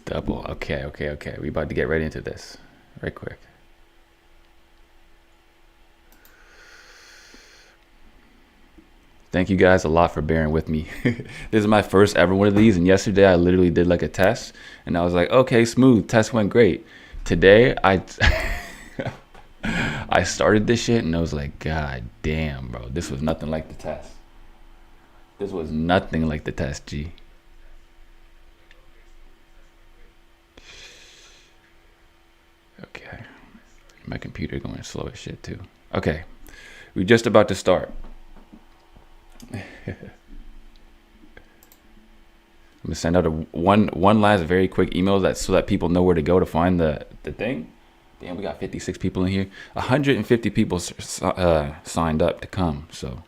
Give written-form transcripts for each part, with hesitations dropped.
Double. Okay. We about to get right into this. Right quick. Thank you guys a lot for bearing with me. This is my first ever one of these, and yesterday I literally did like a test, and I was like, okay, smooth. Test went great. Today I started this shit, and I was like, God damn, bro, this was nothing like the test. This was nothing like the test, G. Okay, my computer going slow as shit too. Okay, we're just about to start. I'm gonna send out one last very quick email so that people know where to go to find the thing. Damn, we got 56 people in here. 150 people signed up to come. So,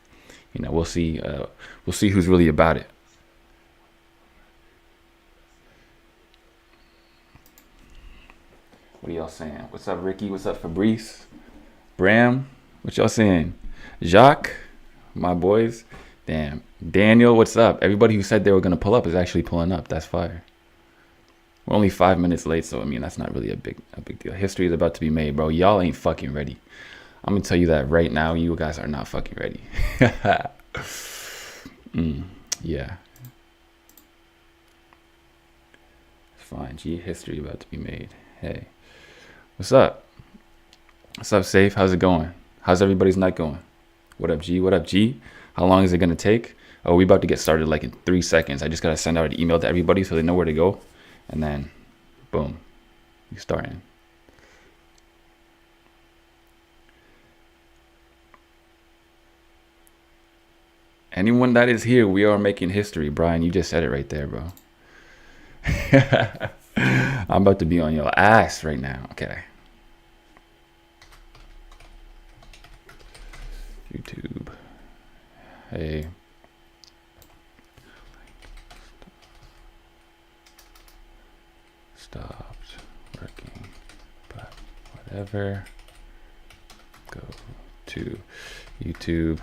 we'll see who's really about it. What are y'all saying? What's up, Ricky? What's up, Fabrice? Bram? What y'all saying? Jacques? My boys? Damn. Daniel, what's up? Everybody who said they were going to pull up is actually pulling up. That's fire. We're only 5 minutes late, so I mean, that's not really a big deal. History is about to be made, bro. Y'all ain't fucking ready. I'm going to tell you that right now. You guys are not fucking ready. Yeah. Fine. G, history about to be made. Hey. What's up? What's up, Safe? How's it going? How's everybody's night going? What up, G? What up, G? How long is it going to take? Oh, we about to get started like in 3 seconds. I just got to send out an email to everybody so they know where to go. And then, boom, you starting. Anyone that is here, we are making history. Brian, you just said it right there, bro. I'm about to be on your ass right now. Okay. YouTube. Hey. Stopped working, but whatever. Go to YouTube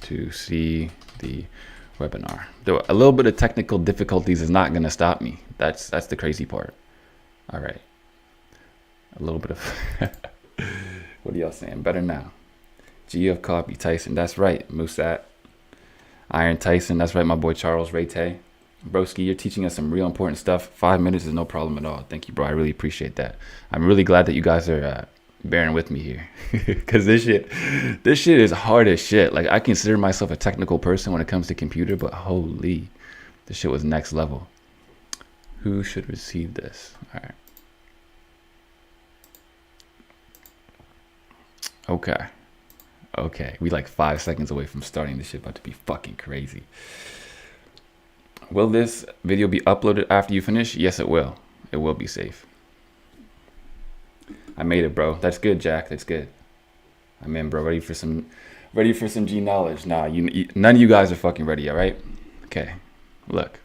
to see the webinar. Though a little bit of technical difficulties is not going to stop me. That's the crazy part. All right. A little bit of what are y'all saying? Better now. G of copy Tyson. That's right. Musat. Iron Tyson. That's right, my boy Charles Ray Tay. Broski, you're teaching us some real important stuff. 5 minutes is no problem at all. Thank you, bro. I really appreciate that. I'm really glad that you guys are bearing with me here, because this shit is hard as shit. Like, I consider myself a technical person when it comes to computer, but holy, this shit was next level. Who should receive this? All right. Okay. We like 5 seconds away from starting. This shit about to be fucking crazy. Will this video be uploaded after you finish? Yes, it will. It will be safe. I made it, bro. That's good, Jack. That's good. I'm in, bro. Ready for some G knowledge. Nah, none of you guys are fucking ready, all right? Okay. Look.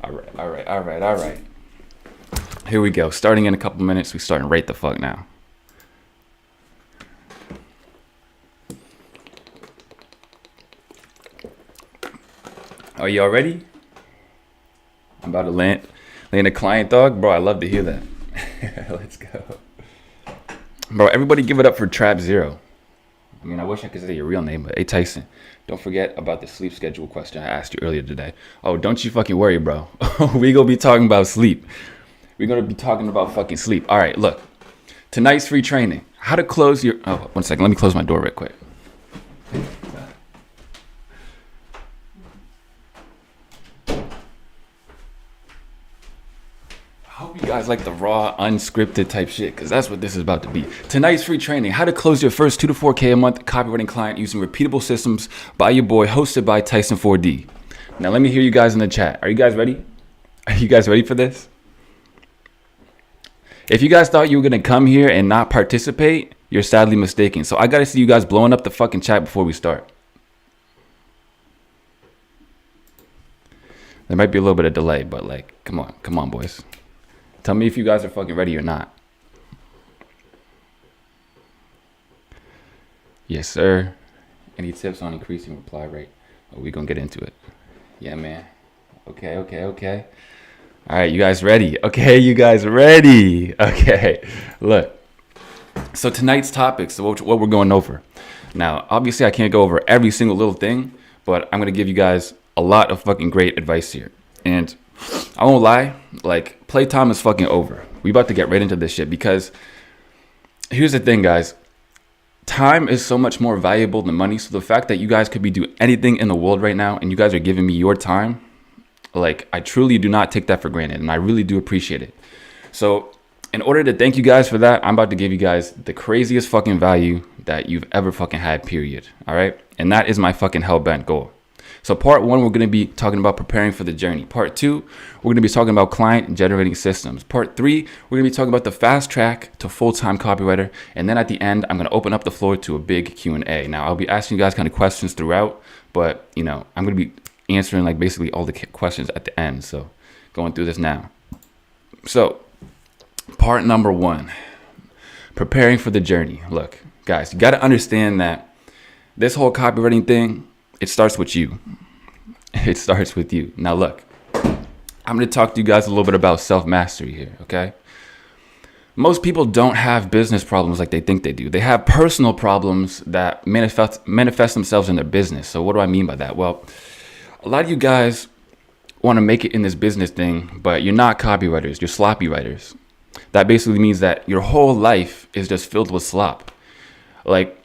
All right. Here we go. Starting in a couple minutes. We starting right the fuck now. Are y'all ready? I'm about to land a client, dog. Bro, I love to hear that. Let's go. Bro, everybody give it up for Trap Zero. I mean, I wish I could say your real name, but hey, Tyson, don't forget about the sleep schedule question I asked you earlier today. Oh, don't you fucking worry, bro. We gonna be talking about sleep. We're gonna be talking about fucking sleep. All right, look. Tonight's free training. How to close your... Oh, 1 second. Let me close my door real quick. I hope you guys like the raw, unscripted type shit, because that's what this is about to be. Tonight's free training, how to close your first 2 to 4K a month copywriting client using repeatable systems by your boy, hosted by Tyson 4D. Now, let me hear you guys in the chat. Are you guys ready? Are you guys ready for this? If you guys thought you were going to come here and not participate, you're sadly mistaken. So I got to see you guys blowing up the fucking chat before we start. There might be a little bit of delay, but like, come on, boys. Tell me if you guys are fucking ready or not. Yes, sir. Any tips on increasing reply rate? Oh, we're going to get into it. Yeah, man. Okay. All right, you guys ready? Okay, you guys ready? Okay, look. So tonight's topics, so what we're going over. Now, obviously, I can't go over every single little thing, but I'm gonna give you guys a lot of fucking great advice here. And I won't lie, like playtime is fucking over. We about to get right into this shit because here's the thing, guys. Time is so much more valuable than money. So the fact that you guys could be doing anything in the world right now and you guys are giving me your time, like I truly do not take that for granted, and I really do appreciate it. So in order to thank you guys for that, I'm about to give you guys the craziest fucking value that you've ever fucking had, period. All right? And that is my fucking hell-bent goal. So part one, we're going to be talking about preparing for the journey. Part two, we're going to be talking about client generating systems. Part three, we're going to be talking about the fast track to full-time copywriter. And then at the end, I'm going to open up the floor to a big Q&A. Now, I'll be asking you guys kind of questions throughout, but, you know, I'm going to be answering like basically all the questions at the end. So going through this now. So part number one, preparing for the journey. Look, guys, you got to understand that this whole copywriting thing, it starts with you. It starts with you. Now, look, I'm going to talk to you guys a little bit about self-mastery here, okay? Most people don't have business problems like they think they do. They have personal problems that manifest themselves in their business. So what do I mean by that? Well, a lot of you guys want to make it in this business thing, but you're not copywriters. You're sloppy writers. That basically means that your whole life is just filled with slop. Like,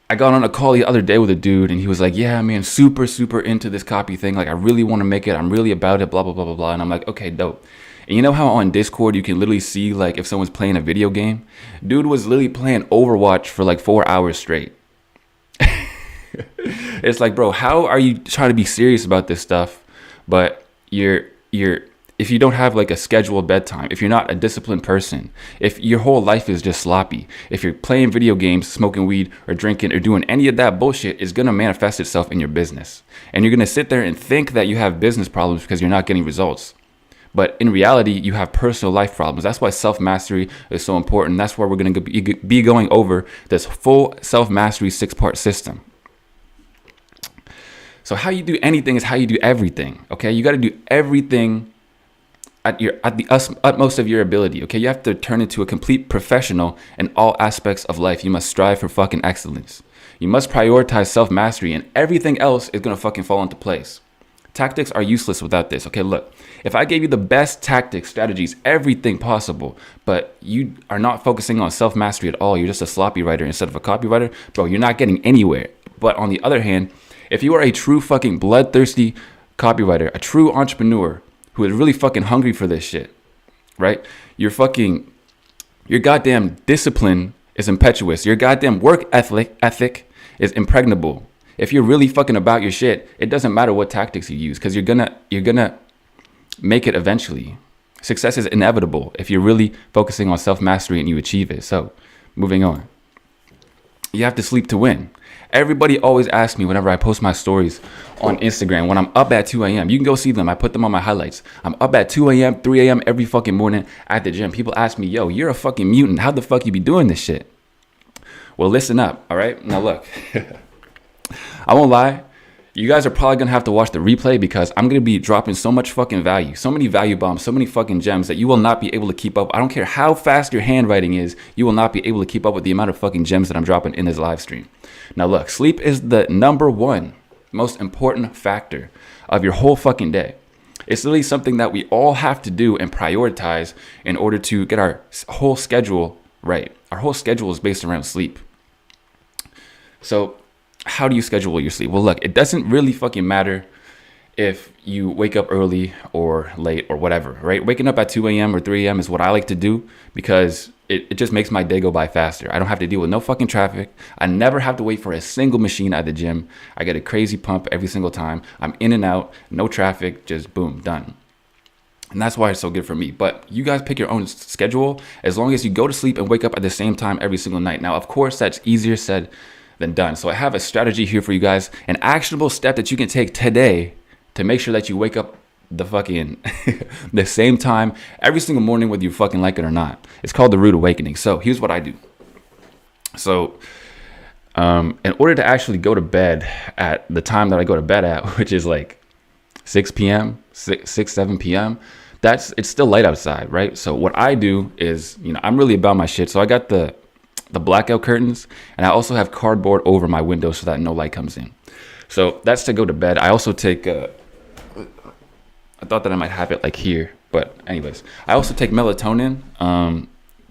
I got on a call the other day with a dude and he was like, yeah, man, super into this copy thing. Like, I really want to make it. I'm really about it, blah, blah, blah, blah, blah. And I'm like, okay, dope. And you know how on Discord you can literally see like if someone's playing a video game? Dude was literally playing Overwatch for like 4 hours straight. It's like, bro, how are you trying to be serious about this stuff, but if you don't have like a scheduled bedtime, if you're not a disciplined person, if your whole life is just sloppy, if you're playing video games, smoking weed, or drinking, or doing any of that bullshit, is going to manifest itself in your business. And you're going to sit there and think that you have business problems because you're not getting results. But in reality, you have personal life problems. That's why self-mastery is so important. That's why we're going to be going over this full self-mastery 6-part system. So how you do anything is how you do everything, okay? You got to do everything at the utmost of your ability, okay? You have to turn into a complete professional in all aspects of life. You must strive for fucking excellence. You must prioritize self-mastery, and everything else is going to fucking fall into place. Tactics are useless without this, okay? Look, if I gave you the best tactics, strategies, everything possible, but you are not focusing on self-mastery at all, you're just a sloppy writer instead of a copywriter, bro, you're not getting anywhere. But on the other hand, if you are a true fucking bloodthirsty copywriter, a true entrepreneur who is really fucking hungry for this shit, right? Your goddamn discipline is impetuous. Your goddamn work ethic is impregnable. If you're really fucking about your shit, it doesn't matter what tactics you use because you're gonna make it eventually. Success is inevitable if you're really focusing on self-mastery and you achieve it. So, moving on. You have to sleep to win. Everybody always asks me whenever I post my stories on Instagram when I'm up at 2 a.m. You can go see them. I put them on my highlights. I'm up at 2 a.m., 3 a.m. every fucking morning at the gym. People ask me, yo, you're a fucking mutant. How the fuck you be doing this shit? Well, listen up, all right? Now, look. I won't lie. You guys are probably going to have to watch the replay because I'm going to be dropping so much fucking value, so many value bombs, so many fucking gems that you will not be able to keep up. I don't care how fast your handwriting is. You will not be able to keep up with the amount of fucking gems that I'm dropping in this live stream. Now, look, sleep is the number one most important factor of your whole fucking day. It's literally something that we all have to do and prioritize in order to get our whole schedule right. Our whole schedule is based around sleep. So how do you schedule your sleep? Well, look, it doesn't really fucking matter if you wake up early or late or whatever, right? Waking up at 2 a.m. or 3 a.m. is what I like to do because it just makes my day go by faster. I don't have to deal with no fucking traffic. I never have to wait for a single machine at the gym. I get a crazy pump every single time. I'm in and out, no traffic, just boom, done. And that's why it's so good for me. But you guys pick your own schedule as long as you go to sleep and wake up at the same time every single night. Now, of course, that's easier said than done. So I have a strategy here for you guys, an actionable step that you can take today to make sure that you wake up the fucking the same time every single morning, whether you fucking like it or not. It's called the Rude Awakening. So here's what I do. So in order to actually go to bed at the time that I go to bed at, which is like 6 p.m., 7 p.m., it's still light outside, right? So what I do is, I'm really about my shit. So I got the blackout curtains, and I also have cardboard over my window so that no light comes in. So that's to go to bed. I also take, I thought that I might have it like here, but anyways, I also take melatonin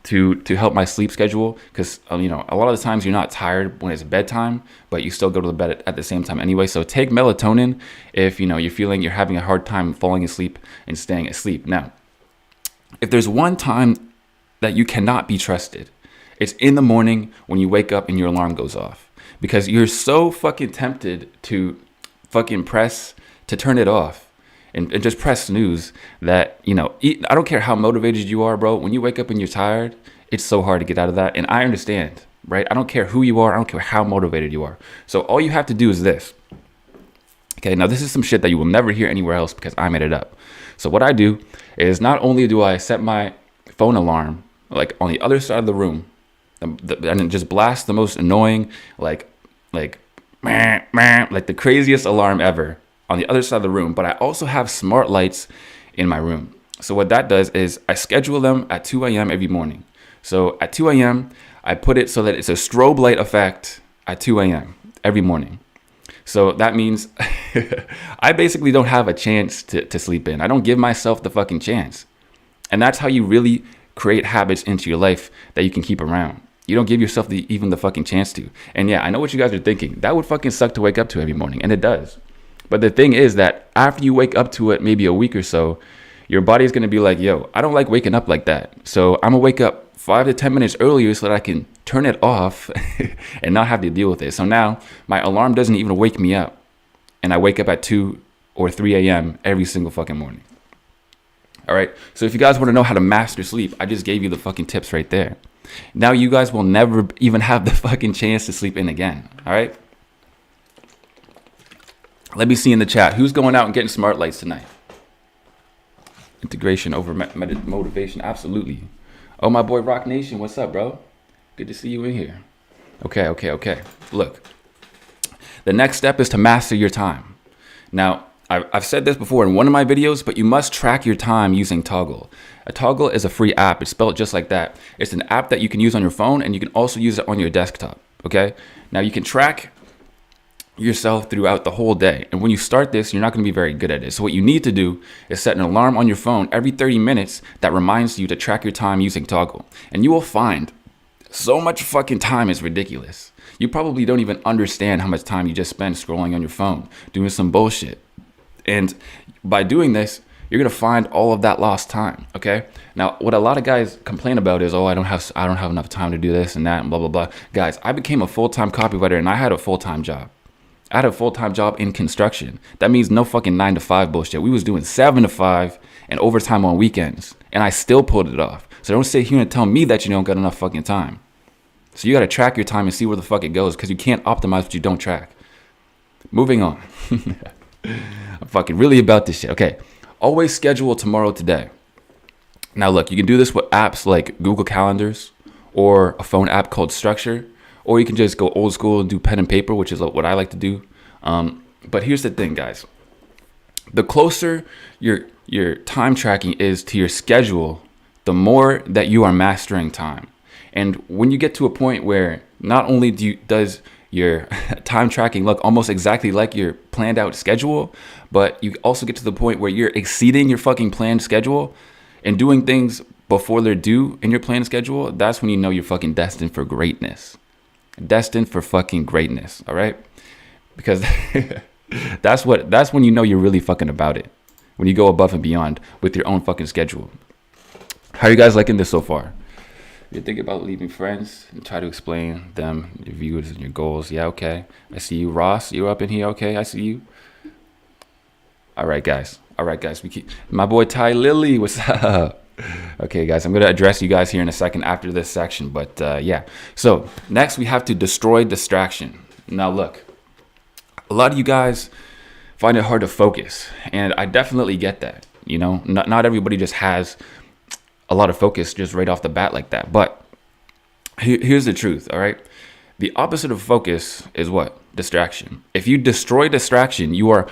to help my sleep schedule, because a lot of the times you're not tired when it's bedtime, but you still go to the bed at the same time anyway. So take melatonin if you're feeling you're having a hard time falling asleep and staying asleep. Now, if there's one time that you cannot be trusted, it's in the morning when you wake up and your alarm goes off, because you're so fucking tempted to fucking turn it off and just press snooze that, I don't care how motivated you are, bro. When you wake up and you're tired, it's so hard to get out of that. And I understand, right? I don't care who you are. I don't care how motivated you are. So all you have to do is this. Okay, now this is some shit that you will never hear anywhere else because I made it up. So what I do is, not only do I set my phone alarm like on the other side of the room, and then just blast the most annoying, like the craziest alarm ever on the other side of the room, but I also have smart lights in my room. So what that does is I schedule them at 2 a.m. every morning. So at 2 a.m., I put it so that it's a strobe light effect at 2 a.m. every morning. So that means I basically don't have a chance to sleep in. I don't give myself the fucking chance. And that's how you really create habits into your life that you can keep around. You don't give yourself even the fucking chance to. And yeah, I know what you guys are thinking. That would fucking suck to wake up to every morning. And it does. But the thing is that after you wake up to it, maybe a week or so, your body is going to be like, yo, I don't like waking up like that. So I'm going to wake up 5 to 10 minutes earlier so that I can turn it off and not have to deal with it. So now my alarm doesn't even wake me up. And I wake up at 2 or 3 a.m. every single fucking morning. All right. So if you guys want to know how to master sleep, I just gave you the fucking tips right there. Now you guys will never even have the fucking chance to sleep in again. All right. Let me see in the chat. Who's going out and getting smart lights tonight? Integration over motivation. Absolutely. Oh, my boy Rock Nation. What's up, bro? Good to see you in here. Okay. Look, the next step is to master your time. Now, I've said this before in one of my videos, but you must track your time using Toggle. A Toggle is a free app. It's spelled just like that. It's an app that you can use on your phone, and you can also use it on your desktop. Okay. Now you can track yourself throughout the whole day. And when you start this, you're not going to be very good at it. So what you need to do is set an alarm on your phone every 30 minutes that reminds you to track your time using Toggle. And you will find so much fucking time is ridiculous. You probably don't even understand how much time you just spend scrolling on your phone, doing some bullshit. And by doing this, you're going to find all of that lost time. Okay. Now, what a lot of guys complain about is, oh, I don't have enough time to do this and that and blah, blah, blah. Guys, I became a full-time copywriter and I had a full-time job. I had a full-time job in construction. That means no fucking 9 to 5 bullshit. We was doing 7 to 5 and overtime on weekends. And I still pulled it off. So don't sit here and tell me that you don't got enough fucking time. So you got to track your time and see where the fuck it goes, because you can't optimize what you don't track. Moving on. I'm fucking really about this shit. Okay. Always schedule tomorrow today. Now look, you can do this with apps like Google Calendars or a phone app called Structure. Or you can just go old school and do pen and paper, which is what I like to do. But here's the thing, guys. The closer your time tracking is to your schedule, the more that you are mastering time. And when you get to a point where not only does your time tracking look almost exactly like your planned out schedule, but you also get to the point where you're exceeding your fucking planned schedule and doing things before they're due in your planned schedule, that's when you know you're fucking destined for greatness. Destined for fucking greatness, all right? Because that's when you know you're really fucking about it. When you go above and beyond with your own fucking schedule. How are you guys liking this so far? You think about leaving friends and try to explain them your views and your goals. Yeah, okay. I see you, Ross. You're up in here. Okay, I see you. All right, guys. My boy Ty Lily. What's up? Okay, guys, I'm going to address you guys here in a second after this section. But yeah, so next we have to destroy distraction. Now, look, a lot of you guys find it hard to focus. And I definitely get that. You know, not everybody just has a lot of focus just right off the bat like that. But here's the truth. All right. The opposite of focus is what? Distraction. If you destroy distraction, you are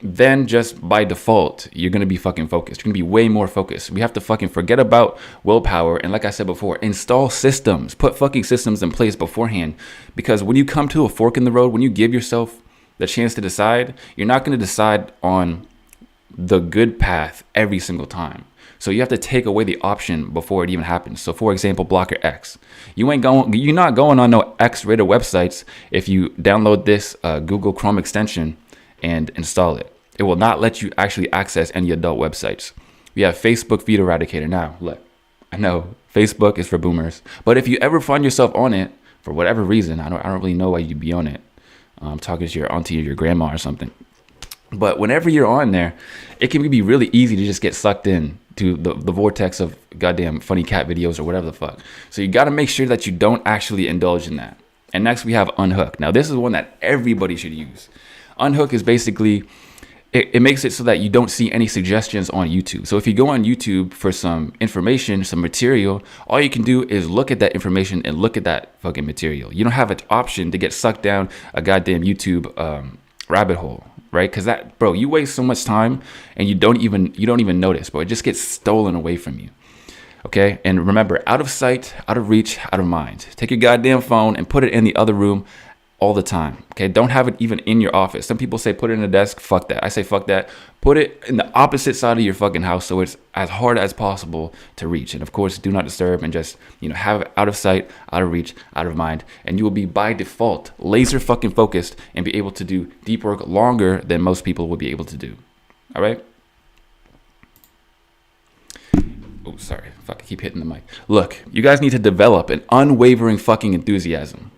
then just by default, you're going to be fucking focused. You're going to be way more focused. We have to fucking forget about willpower. And like I said before, install systems, put fucking systems in place beforehand. Because when you come to a fork in the road, when you give yourself the chance to decide, you're not going to decide on the good path every single time. So you have to take away the option before it even happens. So for example, blocker X. You're not going on no X-rated websites if you download this Google Chrome extension and install it. It will not let you actually access any adult websites. We have Facebook Feed Eradicator. Now, look, I know Facebook is for boomers, but if you ever find yourself on it for whatever reason, I don't really know why you'd be on it. I'm talking to your auntie or your grandma or something. But whenever you're on there, it can be really easy to just get sucked in to the vortex of goddamn funny cat videos or whatever the fuck. So you got to make sure that you don't actually indulge in that. And next we have Unhook. Now this is one that everybody should use. Unhook is basically, it makes it so that you don't see any suggestions on YouTube. So if you go on YouTube for some information, some material, all you can do is look at that information and look at that fucking material. You don't have an option to get sucked down a goddamn YouTube rabbit hole, right? Because that, bro, you waste so much time and you don't even notice, bro. It just gets stolen away from you. Okay, and remember, out of sight, out of reach, out of mind. Take your goddamn phone and put it in the other room all the time. Okay, don't have it even in your office. Some people say put it in a desk. Fuck that. I say fuck that. Put it in the opposite side of your fucking house so it's as hard as possible to reach. And of course, do not disturb and just, have it out of sight, out of reach, out of mind. And you will be by default laser fucking focused and be able to do deep work longer than most people will be able to do. All right. Oh, sorry. Fuck, I keep hitting the mic. Look, you guys need to develop an unwavering fucking enthusiasm.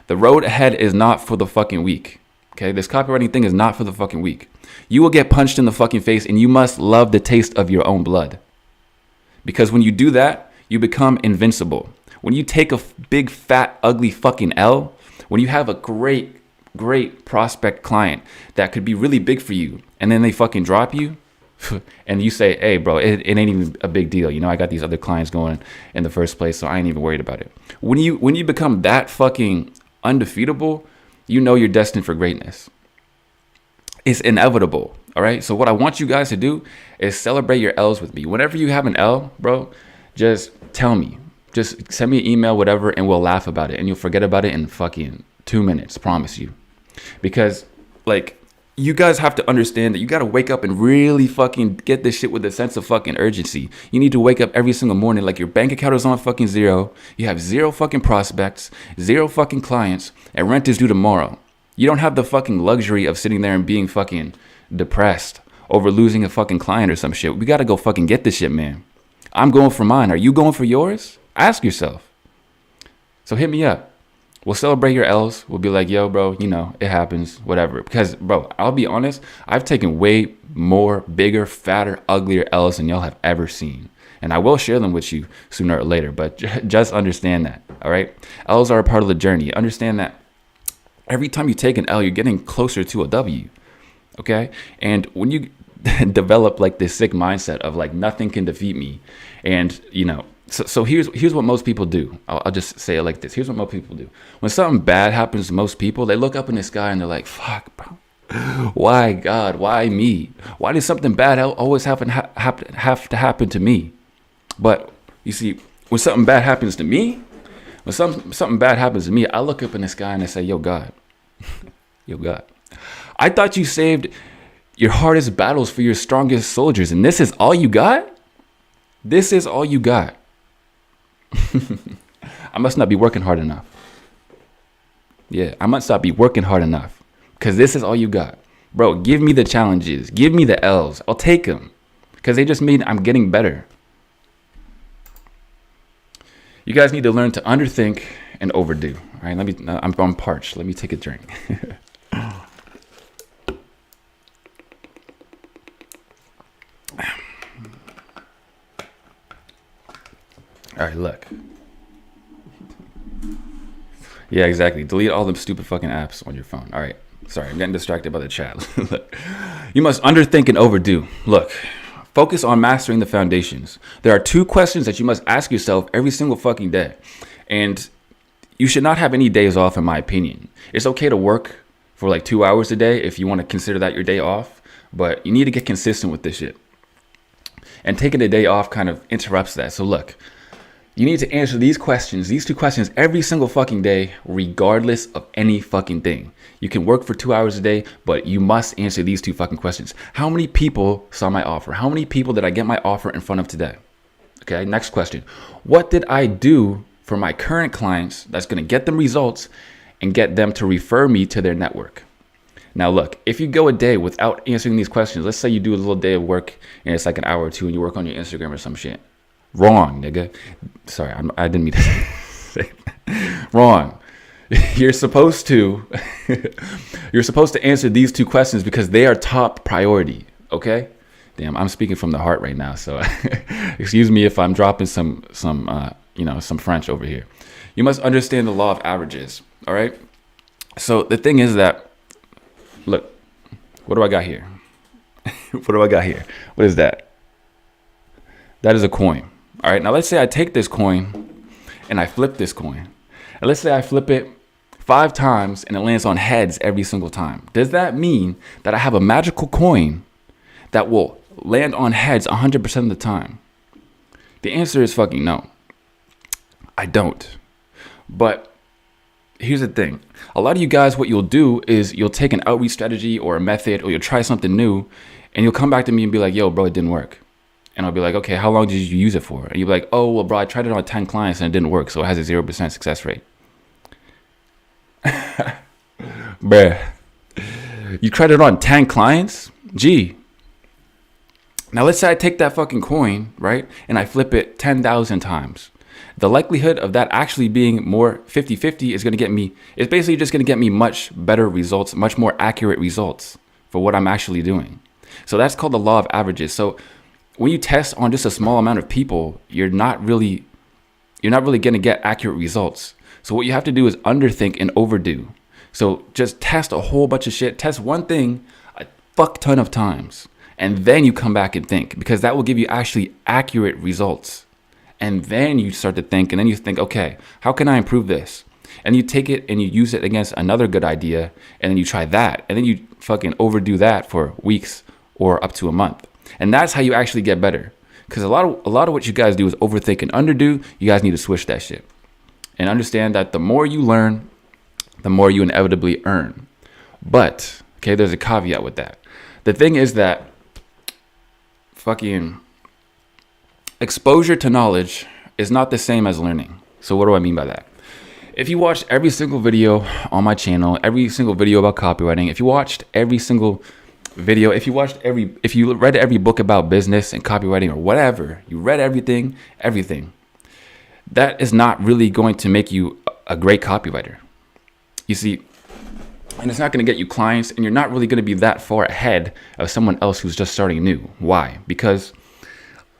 The road ahead is not for the fucking weak. Okay, this copywriting thing is not for the fucking weak. You will get punched in the fucking face and you must love the taste of your own blood. Because when you do that, you become invincible. When you take a big, fat, ugly fucking L, when you have a great prospect client that could be really big for you and then they fucking drop you and you say, hey, bro, it ain't even a big deal. I got these other clients going in the first place, so I ain't even worried about it. When you become that fucking undefeatable, you're destined for greatness. It's inevitable. All right. So what I want you guys to do is celebrate your L's with me. Whenever you have an L, bro, just tell me. Just send me an email, whatever, and we'll laugh about it. And you'll forget about it in fucking 2 minutes. Promise you. Because you guys have to understand that you got to wake up and really fucking get this shit with a sense of fucking urgency. You need to wake up every single morning like your bank account is on fucking zero. You have zero fucking prospects, zero fucking clients, and rent is due tomorrow. You don't have the fucking luxury of sitting there and being fucking depressed over losing a fucking client or some shit. We got to go fucking get this shit, man. I'm going for mine. Are you going for yours? Ask yourself. So hit me up. We'll celebrate your L's. We'll be like, yo, bro, it happens, whatever. Because, bro, I'll be honest, I've taken way more bigger, fatter, uglier L's than y'all have ever seen. And I will share them with you sooner or later, but just understand that, all right? L's are a part of the journey. Understand that every time you take an L, you're getting closer to a W, okay? And when you develop this sick mindset of nothing can defeat me, and, So here's what most people do. I'll just say it like this. Here's what most people do. When something bad happens to most people, they look up in the sky and they're like, fuck, bro. Why, God? Why me? Why did something bad always have to happen to me? But you see, when something bad happens to me, I look up in the sky and I say, yo, God. Yo, God. I thought you saved your hardest battles for your strongest soldiers, and this is all you got? This is all you got. I must not be working hard enough. Yeah, I must not be working hard enough because this is all you got. Bro, give me the challenges. Give me the L's. I'll take them because they just mean I'm getting better. You guys need to learn to underthink and overdo. All right, I'm parched. Let me take a drink. All right, look. Yeah, exactly. Delete all them stupid fucking apps on your phone. All right. Sorry, I'm getting distracted by the chat. Look, you must underthink and overdo. Look, focus on mastering the foundations. There are 2 questions that you must ask yourself every single fucking day. And you should not have any days off, in my opinion. It's okay to work for like 2 hours a day if you want to consider that your day off. But you need to get consistent with this shit. And taking a day off kind of interrupts that. So look, you need to answer these two questions every single fucking day, regardless of any fucking thing. You can work for 2 hours a day, but you must answer these two fucking questions. How many people saw my offer? How many people did I get my offer in front of today? Okay, next question. What did I do for my current clients that's going to get them results and get them to refer me to their network? Now, look, if you go a day without answering these questions, let's say you do a little day of work and it's like an hour or two and you work on your Instagram or some shit. Wrong, nigga. Sorry, I didn't mean to say that. Wrong. You're supposed to answer these two questions because they are top priority, okay? Damn, I'm speaking from the heart right now, so excuse me if I'm dropping some French over here. You must understand the law of averages, all right? So the thing is that, look, what do I got here? What do I got here? What is that? That is a coin. All right, now let's say I take this coin and I flip this coin. And let's say I flip it 5 times and it lands on heads every single time. Does that mean that I have a magical coin that will land on heads 100% of the time? The answer is fucking no. I don't. But here's the thing. A lot of you guys, what you'll do is you'll take an outreach strategy or a method, or you'll try something new and you'll come back to me and be like, yo, bro, it didn't work. And I'll be like, okay, how long did you use it for? And you'll be like, oh, well, bro, I tried it on 10 clients and it didn't work. So it has a 0% success rate. Bruh, you tried it on 10 clients? Gee. Now let's say I take that fucking coin, right? And I flip it 10,000 times. The likelihood of that actually being more 50-50 is going to get me, it's basically just going to get me much better results, much more accurate results for what I'm actually doing. So that's called the law of averages. So when you test on just a small amount of people, you're not really going to get accurate results. So what you have to do is underthink and overdo. So just test a whole bunch of shit. Test one thing a fuck ton of times. And then you come back and think, because that will give you actually accurate results. And then you start to think, and then you think, okay, how can I improve this? And you take it and you use it against another good idea. And then you try that. And then you fucking overdo that for weeks or up to a month. And that's how you actually get better. Because a lot of what you guys do is overthink and underdo. You guys need to switch that shit. And understand that the more you learn, the more you inevitably earn. But, okay, there's a caveat with that. The thing is that fucking exposure to knowledge is not the same as learning. So what do I mean by that? If you watched every single video on my channel, every single video about copywriting, if you watched every single video, if you read every book about business and copywriting or whatever, you read everything, that is not really going to make you a great copywriter. You see, and it's not going to get you clients, and you're not really going to be that far ahead of someone else who's just starting new. Why? Because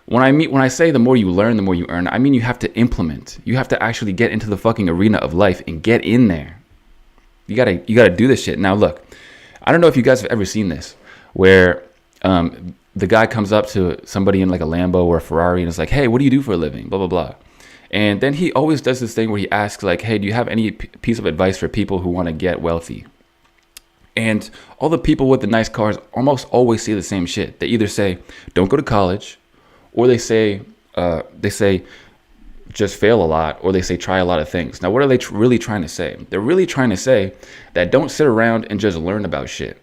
when I say the more you learn, the more you earn, I mean you have to implement. You have to actually get into the fucking arena of life and get in there. You gotta do this shit. Now look, I don't know if you guys have ever seen this, where the guy comes up to somebody in like a Lambo or a Ferrari and is like, hey, what do you do for a living? Blah, blah, blah. And then he always does this thing where he asks like, hey, do you have any piece of advice for people who want to get wealthy? And all the people with the nice cars almost always say the same shit. They either say, don't go to college, or they say just fail a lot, or they say try a lot of things. Now, what are they really trying to say? They're really trying to say that don't sit around and just learn about shit.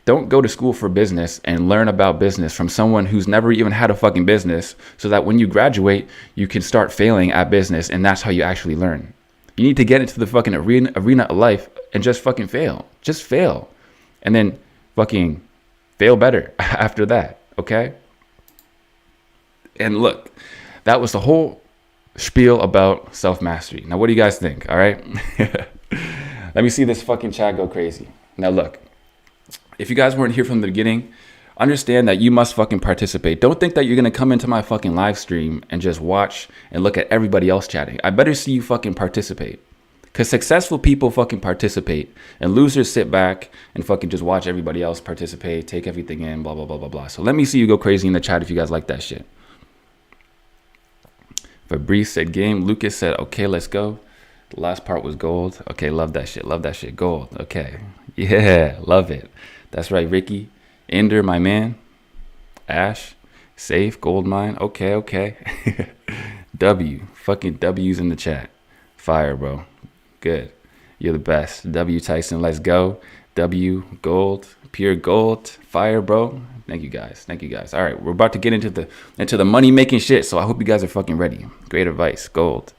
Don't go to school for business and learn about business from someone who's never even had a fucking business, so that when you graduate, you can start failing at business, and that's how you actually learn. You need to get into the fucking arena of life and just fucking fail. Just fail. And then fucking fail better after that, okay? And look, that was the whole spiel about self-mastery. Now, what do you guys think, all right? Let me see this fucking chat go crazy. Now, look. If you guys weren't here from the beginning, understand that you must fucking participate. Don't think that you're going to come into my fucking live stream and just watch and look at everybody else chatting. I better see you fucking participate. Because successful people fucking participate, and losers sit back and fucking just watch everybody else participate, take everything in, blah, blah, blah, blah, blah. So let me see you go crazy in the chat if you guys like that shit. Fabrice said game. Lucas said, okay, let's go. The last part was gold. Okay, love that shit. Love that shit. Gold. Okay. Yeah, love it. That's right, Ricky. Ender, my man. Ash, safe, gold mine. Okay, okay. W, fucking W's in the chat. Fire, bro. Good. You're the best. W Tyson, let's go. W gold, pure gold. Fire, bro. Thank you guys. Thank you guys. All right, we're about to get into the money making shit. So I hope you guys are fucking ready. Great advice, gold.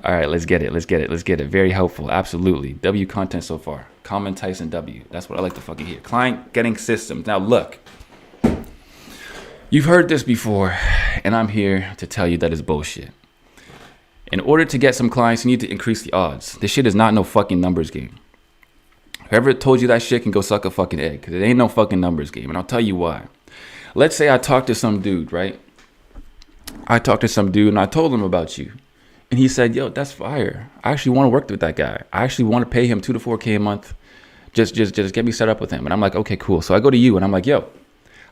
All right, let's get it. Let's get it. Let's get it. Very helpful. Absolutely. W content so far. Common Tyson W. That's what I like to fucking hear. Client getting systems. Now look, you've heard this before, and I'm here to tell you that it's bullshit. In order to get some clients, you need to increase the odds. This shit is not no fucking numbers game. Whoever told you that shit can go suck a fucking egg, because it ain't no fucking numbers game, and I'll tell you why. Let's say I talked to some dude, right? I talked to some dude, and I told him about you. And he said, yo, that's fire. I actually want to work with that guy. I actually want to pay him 2 to 4K a month. Just get me set up with him. And I'm like, okay, cool. So I go to you and I'm like, yo,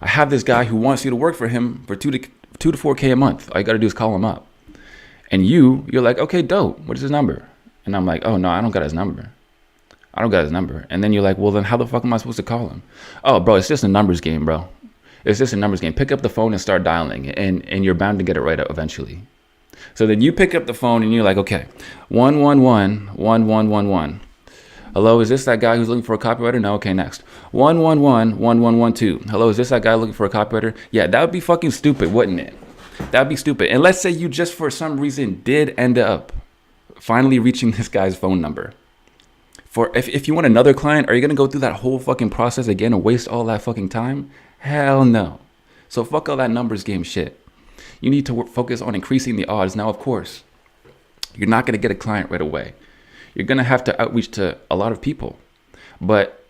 I have this guy who wants you to work for him for 2 to 4K a month. All you got to do is call him up. And you're like, okay, dope. What is his number? And I'm like, oh, no, I don't got his number. I don't got his number. And then you're like, well, then how the fuck am I supposed to call him? Oh, bro, it's just a numbers game, bro. It's just a numbers game. Pick up the phone and start dialing, and you're bound to get it right eventually. So then you pick up the phone and you're like, okay, 111-1111. Hello, is this that guy who's looking for a copywriter? No, okay, next. 111-1112. Hello, is this that guy looking for a copywriter? Yeah, that would be fucking stupid, wouldn't it? That would be stupid. And let's say you just for some reason did end up finally reaching this guy's phone number. If you want another client, are you going to go through that whole fucking process again and waste all that fucking time? Hell no. So fuck all that numbers game shit. You need to focus on increasing the odds. Now, of course, you're not going to get a client right away. You're going to have to outreach to a lot of people. But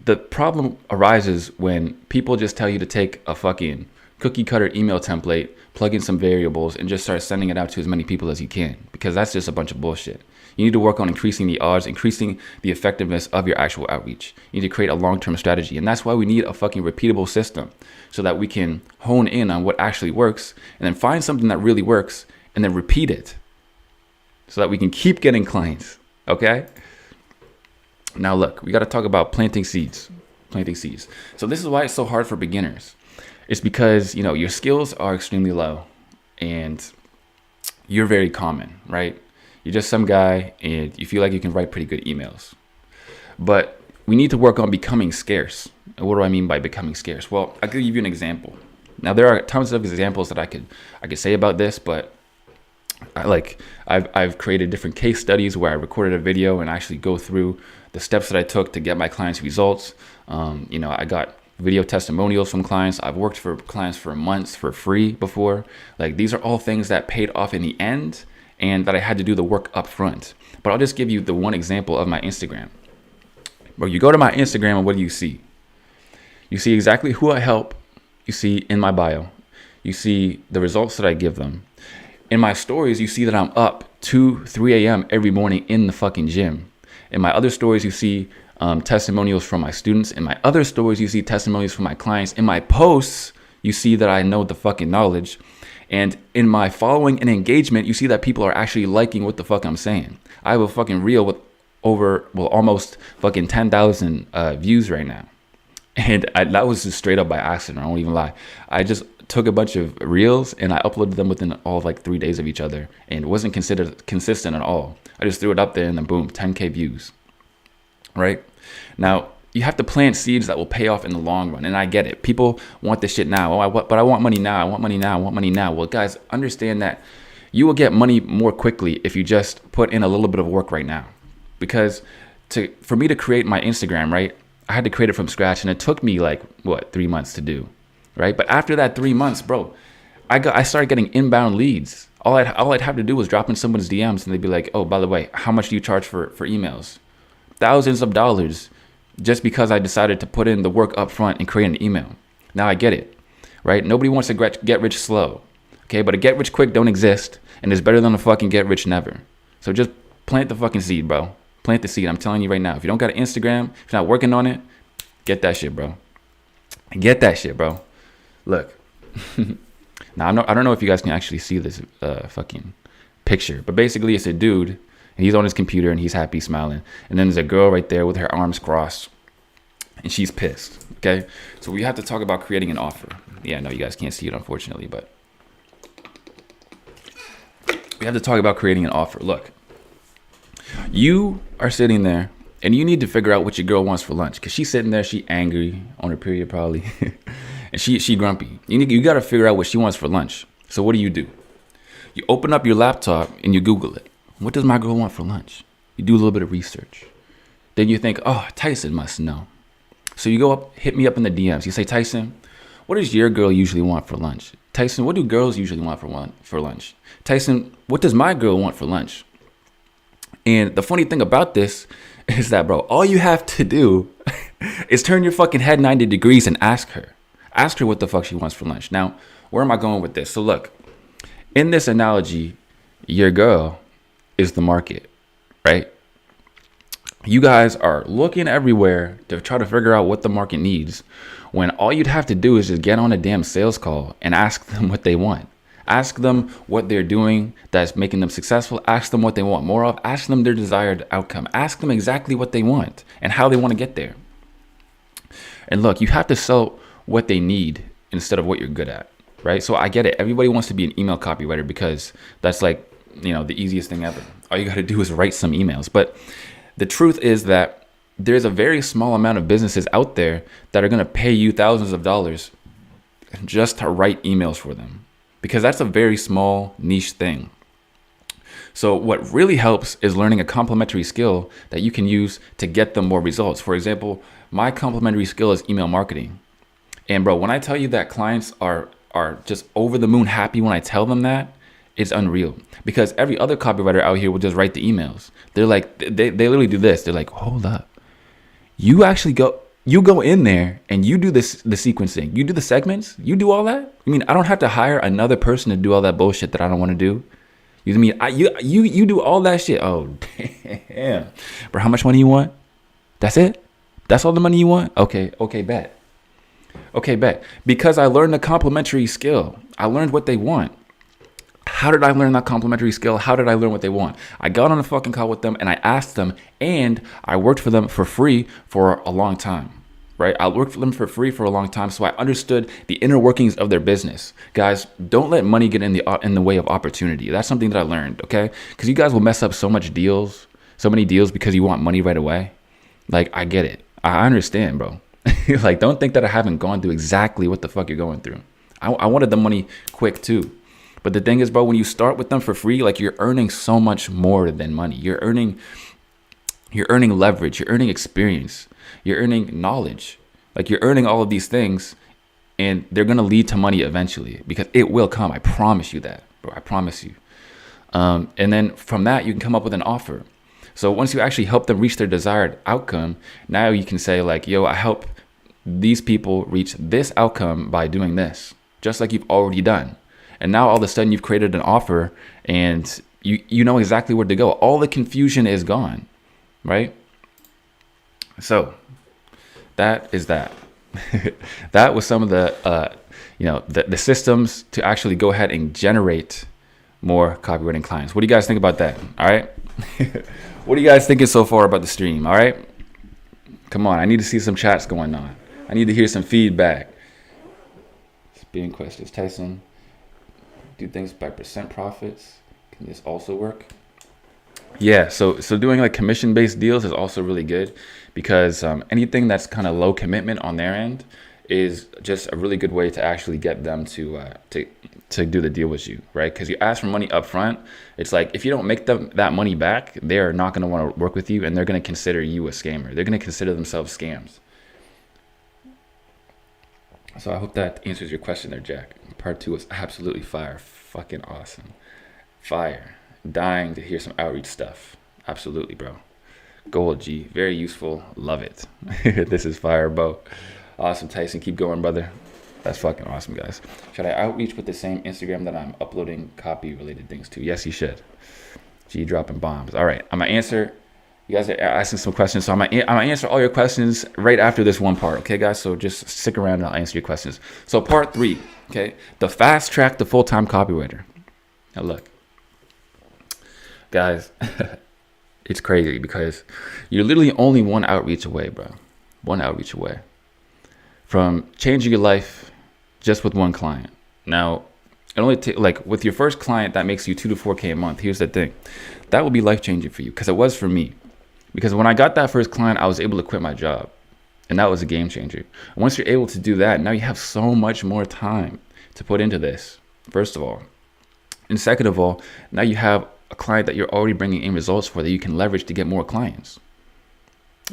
the problem arises when people just tell you to take a fucking cookie cutter email template, plug in some variables, and just start sending it out to as many people as you can, because that's just a bunch of bullshit. You need to work on increasing the odds, increasing the effectiveness of your actual outreach. You need to create a long-term strategy. And that's why we need a fucking repeatable system, so that we can hone in on what actually works and then find something that really works and then repeat it so that we can keep getting clients. Okay? Now look, we got to talk about planting seeds. So this is why it's so hard for beginners. It's because, your skills are extremely low and you're very common, right? You're just some guy and you feel like you can write pretty good emails. But we need to work on becoming scarce. And what do I mean by becoming scarce? Well, I could give you an example. Now there are tons of examples that I could say about this, but I've created different case studies where I recorded a video and actually go through the steps that I took to get my clients results. I got video testimonials from clients. I've worked for clients for months for free before. These are all things that paid off in the end and that I had to do the work up front. But I'll just give you the one example of my Instagram. But you go to my Instagram and what do you see? You see exactly who I help. You see in my bio. You see the results that I give them. In my stories, you see that I'm up 2-3 a.m. every morning in the fucking gym. In my other stories, you see testimonials from my students. In my other stories, you see testimonials from my clients. In my posts, you see that I know the fucking knowledge. And in my following and engagement, you see that people are actually liking what the fuck I'm saying. I have a fucking reel with almost fucking 10,000 views right now. And that was just straight up by accident. I won't even lie. I just took a bunch of reels and I uploaded them within all 3 days of each other, and it wasn't considered consistent at all. I just threw it up there and then boom, 10K views. Right? Now, you have to plant seeds that will pay off in the long run. And I get it. People want this shit now. But I want money now. I want money now. I want money now. Well, guys, understand that you will get money more quickly if you just put in a little bit of work right now. Because for me to create my Instagram, right, I had to create it from scratch, and it took me 3 months to do, right? But after that 3 months, bro, I started getting inbound leads. All I'd have to do was drop in someone's DMs, and they'd be like, oh, by the way, how much do you charge for emails? Thousands of dollars, just because I decided to put in the work up front and create an email. Now I get it, right? Nobody wants to get rich slow, okay? But a get rich quick don't exist, and it's better than a fucking get rich never. So just plant the fucking seed, bro. Plant the seed. I'm telling you right now. If you don't got an Instagram, if you're not working on it, get that shit, bro. Get that shit, bro. Look. Now, I don't know if you guys can actually see this fucking picture, but basically it's a dude and he's on his computer and he's happy, smiling. And then there's a girl right there with her arms crossed, and she's pissed. Okay, so we have to talk about creating an offer. Yeah, no, you guys can't see it, unfortunately, but we have to talk about creating an offer. Look, you are sitting there and you need to figure out what your girl wants for lunch, because she's sitting there, she angry on her period probably, and she grumpy. You got to figure out what she wants for lunch. So what do? You open up your laptop and you Google it. What does my girl want for lunch? You do a little bit of research. Then you think, oh, Tyson must know. So you go up, hit me up in the DMs. You say, Tyson, what does your girl usually want for lunch? Tyson, what do girls usually want for lunch? Tyson, what does my girl want for lunch? And the funny thing about this is that, bro, all you have to do is turn your fucking head 90 degrees and ask her. Ask her what the fuck she wants for lunch. Now, where am I going with this? So look, in this analogy, your girl is the market, right? You guys are looking everywhere to try to figure out what the market needs, when all you'd have to do is just get on a damn sales call and ask them what they want. Ask them what they're doing that's making them successful. Ask them what they want more of. Ask them their desired outcome. Ask them exactly what they want and how they want to get there. And look, you have to sell what they need instead of what you're good at, right? So I get it. Everybody wants to be an email copywriter because that's like, the easiest thing ever. All you got to do is write some emails. But the truth is that there's a very small amount of businesses out there that are going to pay you thousands of dollars just to write emails for them, because that's a very small niche thing. So what really helps is learning a complementary skill that you can use to get them more results. For example, my complementary skill is email marketing. And bro, when I tell you that clients are just over the moon happy when I tell them that, it's unreal. Because every other copywriter out here will just write the emails. They're like, they literally do this. They're like, hold up. You go in there and you do the sequencing. You do the segments. You do all that. I mean, I don't have to hire another person to do all that bullshit that I don't want to do. You mean you do all that shit? Oh, damn. Bro, how much money you want? That's it? That's all the money you want? Okay, bet. Okay, bet. Because I learned a complementary skill. I learned what they want. How did I learn that complementary skill? How did I learn what they want? I got on a fucking call with them and I asked them, and I worked for them for free for a long time, right? I worked for them for free for a long time, so I understood the inner workings of their business. Guys, don't let money get in the way of opportunity. That's something that I learned, okay? Because you guys will mess up so many deals because you want money right away. Like, I get it. I understand, bro. Like, don't think that I haven't gone through exactly what the fuck you're going through. I wanted the money quick too. But the thing is, bro, when you start with them for free, like, you're earning so much more than money. You're earning leverage. You're earning experience. You're earning knowledge. Like, you're earning all of these things, and they're going to lead to money eventually, because it will come. I promise you that, bro. I promise you. And then from that, you can come up with an offer. So once you actually help them reach their desired outcome, now you can say, like, yo, I help these people reach this outcome by doing this, just like you've already done. And now all of a sudden you've created an offer, and you know exactly where to go. All the confusion is gone, right? So that is that. That was some of the the systems to actually go ahead and generate more copywriting clients. What do you guys think about that? All right. What are you guys thinking so far about the stream? All right. Come on. I need to see some chats going on. I need to hear some feedback. Being questions, Tyson. Do things by percent profits. Can this also work? Yeah, so doing like commission-based deals is also really good, because anything that's kind of low commitment on their end is just a really good way to actually get them to do the deal with you, right? Because you ask for money up front, it's like, if you don't make them that money back, they're not going to want to work with you, and they're going to consider you a scammer. They're going to consider themselves scams. So I hope that answers your question there, Jack. Part 2 was absolutely fire. Fucking awesome. Fire. Dying to hear some outreach stuff. Absolutely, bro. Gold, G. Very useful. Love it. This is fire, bro. Awesome, Tyson. Keep going, brother. That's fucking awesome, guys. Should I outreach with the same Instagram that I'm uploading copy-related things to? Yes, you should. G dropping bombs. All right. I'm going to answer. You guys are asking some questions, so I'm gonna answer all your questions right after this one part, okay, guys? So just stick around and I'll answer your questions. So part 3, okay, the fast track to full-time copywriter. Now look, guys, It's crazy because you're literally only one outreach away, bro. One outreach away from changing your life just with one client. Now, it only like with your first client that makes you 2 to 4K a month. Here's the thing, that will be life changing for you, because it was for me. Because when I got that first client, I was able to quit my job, and that was a game changer. And once you're able to do that, now you have so much more time to put into this, first of all. And second of all, now you have a client that you're already bringing in results for that you can leverage to get more clients.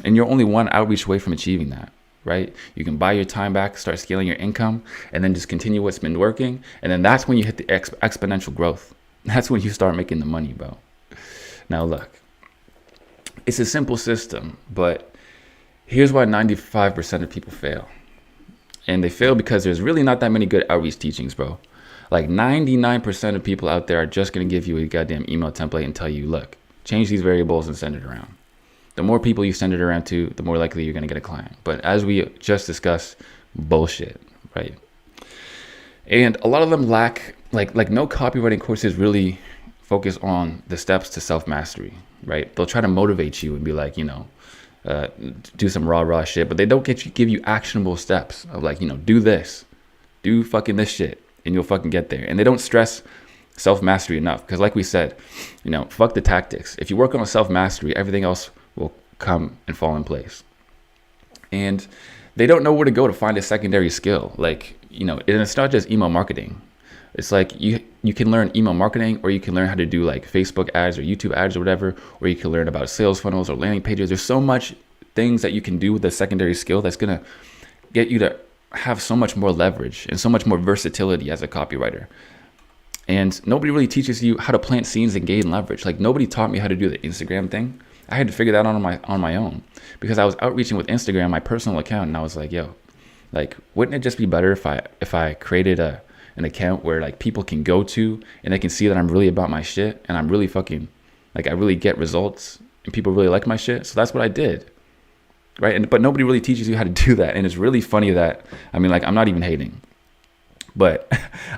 And you're only one outreach away from achieving that, right? You can buy your time back, start scaling your income, and then just continue what's been working. And then that's when you hit the exponential growth. That's when you start making the money, bro. Now look, it's a simple system, but here's why 95% of people fail. And they fail because there's really not that many good outreach teachings, bro. Like 99% of people out there are just going to give you a goddamn email template and tell you, look, change these variables and send it around. The more people you send it around to, the more likely you're going to get a client. But as we just discussed, bullshit, right? And a lot of them lack, like no copywriting courses really focus on the steps to self-mastery, right? They'll try to motivate you and be like, do some rah shit, but they don't give you actionable steps of like, do this, do fucking this shit, and you'll fucking get there. And they don't stress self-mastery enough, because like we said, fuck the tactics. If you work on self-mastery, everything else will come and fall in place. And they don't know where to go to find a secondary skill. Like, and it's not just email marketing. It's like you can learn email marketing, or you can learn how to do like Facebook ads or YouTube ads or whatever, or you can learn about sales funnels or landing pages. There's so much things that you can do with a secondary skill that's going to get you to have so much more leverage and so much more versatility as a copywriter. And nobody really teaches you how to plant scenes and gain leverage. Like, nobody taught me how to do the Instagram thing. I had to figure that out on my own, because I was outreaching with Instagram, my personal account, and I was like, wouldn't it just be better if I created an account where like people can go to and they can see that I'm really about my shit and I'm really fucking, like, I really get results and people really like my shit. So that's what I did, right? But nobody really teaches you how to do that. And it's really funny that, I'm not even hating, but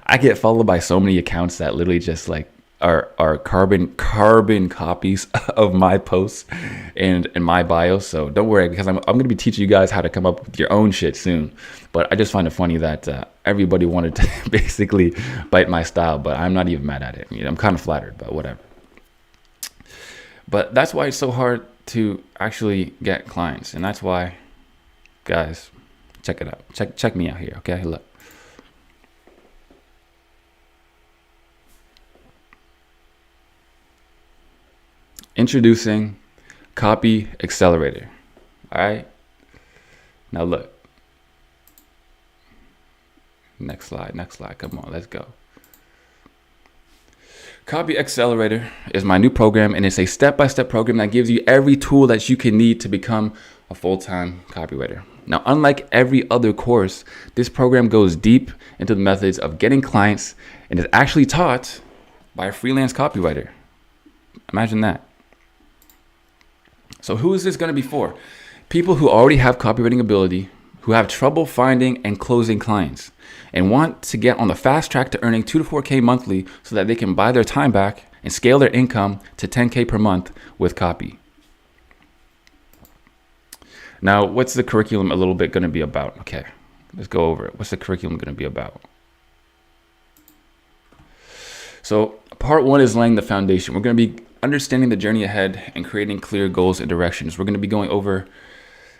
I get followed by so many accounts that literally just like are carbon copies of my posts and my bio. So don't worry, because I'm going to be teaching you guys how to come up with your own shit soon. But I just find it funny that everybody wanted to basically bite my style, but I'm not even mad at it. I'm kind of flattered, but whatever. But that's why it's so hard to actually get clients. And that's why, guys, check it out. Check me out here, okay? Look. Introducing Copy Accelerator. All right. Now look. Next slide. Come on, let's go. Copy Accelerator is my new program, and it's a step-by-step program that gives you every tool that you can need to become a full-time copywriter. Now, unlike every other course, this program goes deep into the methods of getting clients and is actually taught by a freelance copywriter. Imagine that. So who is this going to be for? People who already have copywriting ability, who have trouble finding and closing clients, and want to get on the fast track to earning 2 to 4K monthly so that they can buy their time back and scale their income to 10K per month with copy. Now, what's the curriculum a little bit going to be about? Okay, let's go over it. What's the curriculum going to be about? So part 1 is laying the foundation. We're going to be understanding the journey ahead and creating clear goals and directions. We're going to be going over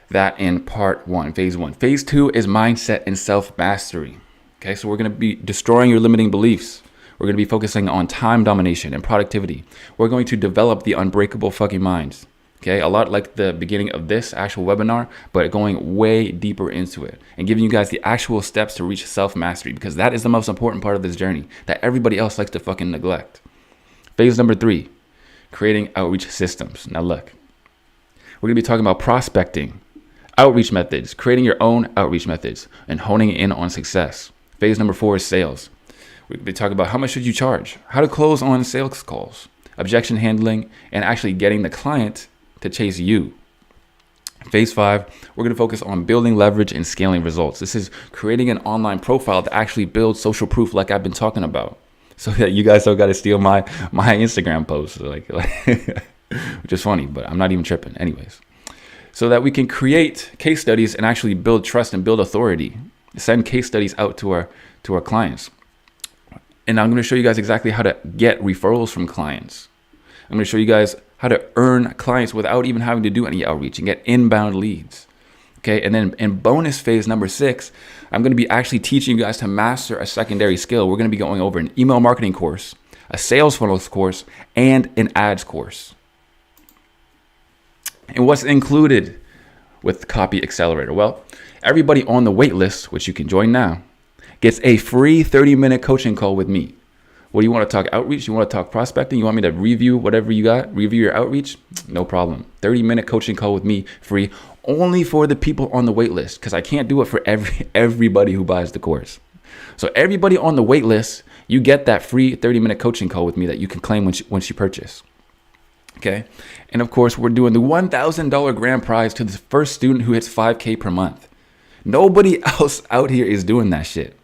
that in part 1, phase 1. Phase 2 is mindset and self-mastery. Okay, so we're going to be destroying your limiting beliefs. We're going to be focusing on time domination and productivity. We're going to develop the unbreakable fucking minds. Okay, a lot like the beginning of this actual webinar, but going way deeper into it and giving you guys the actual steps to reach self-mastery, because that is the most important part of this journey that everybody else likes to fucking neglect. Phase number 3, creating outreach systems. Now look, we're going to be talking about prospecting, outreach methods, creating your own outreach methods, and honing in on success. Phase number 4 is sales. We're going to be talking about how much should you charge, how to close on sales calls, objection handling, and actually getting the client to chase you. Phase 5, we're going to focus on building leverage and scaling results. This is creating an online profile that actually builds social proof like I've been talking about, so that you guys don't got to steal my Instagram posts. which is funny, but I'm not even tripping. Anyways, so that we can create case studies and actually build trust and build authority. Send case studies out to our clients. And I'm going to show you guys exactly how to get referrals from clients. I'm going to show you guys how to earn clients without even having to do any outreach and get inbound leads. Okay, and then in bonus phase number 6, I'm going to be actually teaching you guys to master a secondary skill. We're going to be going over an email marketing course, a sales funnels course, and an ads course. And what's included with the Copy Accelerator? Well, everybody on the wait list, which you can join now, gets a free 30-minute coaching call with me. What do you want to talk outreach? You want to talk prospecting? You want me to review whatever you got? Review your outreach? No problem. 30-minute coaching call with me, free, only for the people on the wait list, because I can't do it for everybody who buys the course. So everybody on the wait list, you get that free 30-minute coaching call with me that you can claim once you purchase. Okay. And of course, we're doing the $1,000 grand prize to the first student who hits 5K per month. Nobody else out here is doing that shit.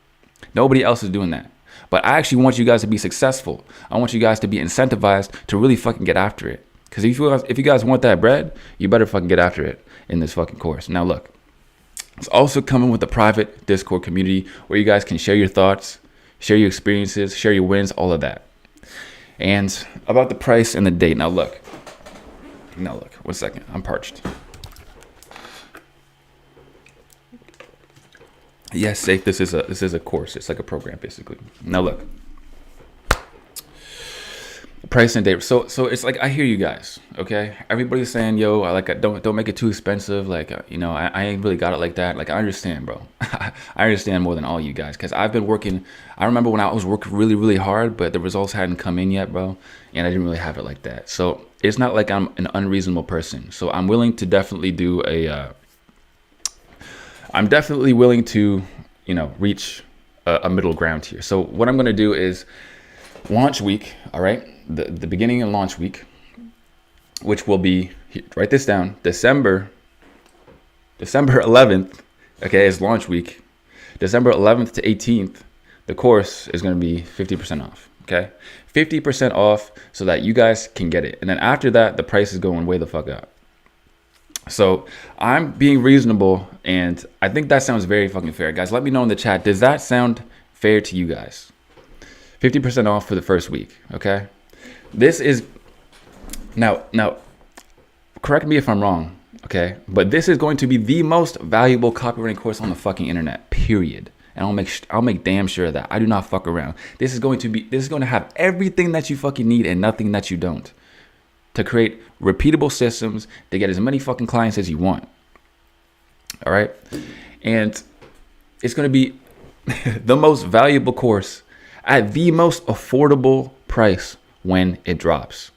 Nobody else is doing that. But I actually want you guys to be successful. I want you guys to be incentivized to really fucking get after it. Because if you guys want that bread, you better fucking get after it in this fucking course. Now look, it's also coming with a private Discord community where you guys can share your thoughts, share your experiences, share your wins, all of that. And about the price and the date. Now look, 1 second, I'm parched. Yes, safe. This is a course. It's like a program, basically. Now look, price and date. So it's like, I hear you guys. Okay, everybody's saying, yo, don't make it too expensive. Like, I ain't really got it like that. Like, I understand, bro. I understand more than all you guys, because I've been working. I remember when I was working really, really hard, but the results hadn't come in yet, bro, and I didn't really have it like that. So it's not like I'm an unreasonable person. So I'm willing to definitely do I'm definitely willing to, reach a middle ground here. So what I'm going to do is launch week. All right. The beginning of launch week, which will be, write this down, December 11th. Okay. Is launch week. December 11th to 18th. The course is going to be 50% off. Okay. 50% off so that you guys can get it. And then after that, the price is going way the fuck up. So I'm being reasonable, and I think that sounds very fucking fair. Guys, let me know in the chat. Does that sound fair to you guys? 50% off for the first week, okay? This is, now, correct me if I'm wrong, okay? But this is going to be the most valuable copywriting course on the fucking internet, period. And I'll make damn sure of that. I do not fuck around. This is going to have everything that you fucking need and nothing that you don't, to create repeatable systems to get as many fucking clients as you want. All right. And it's going to be the most valuable course at the most affordable price when it drops.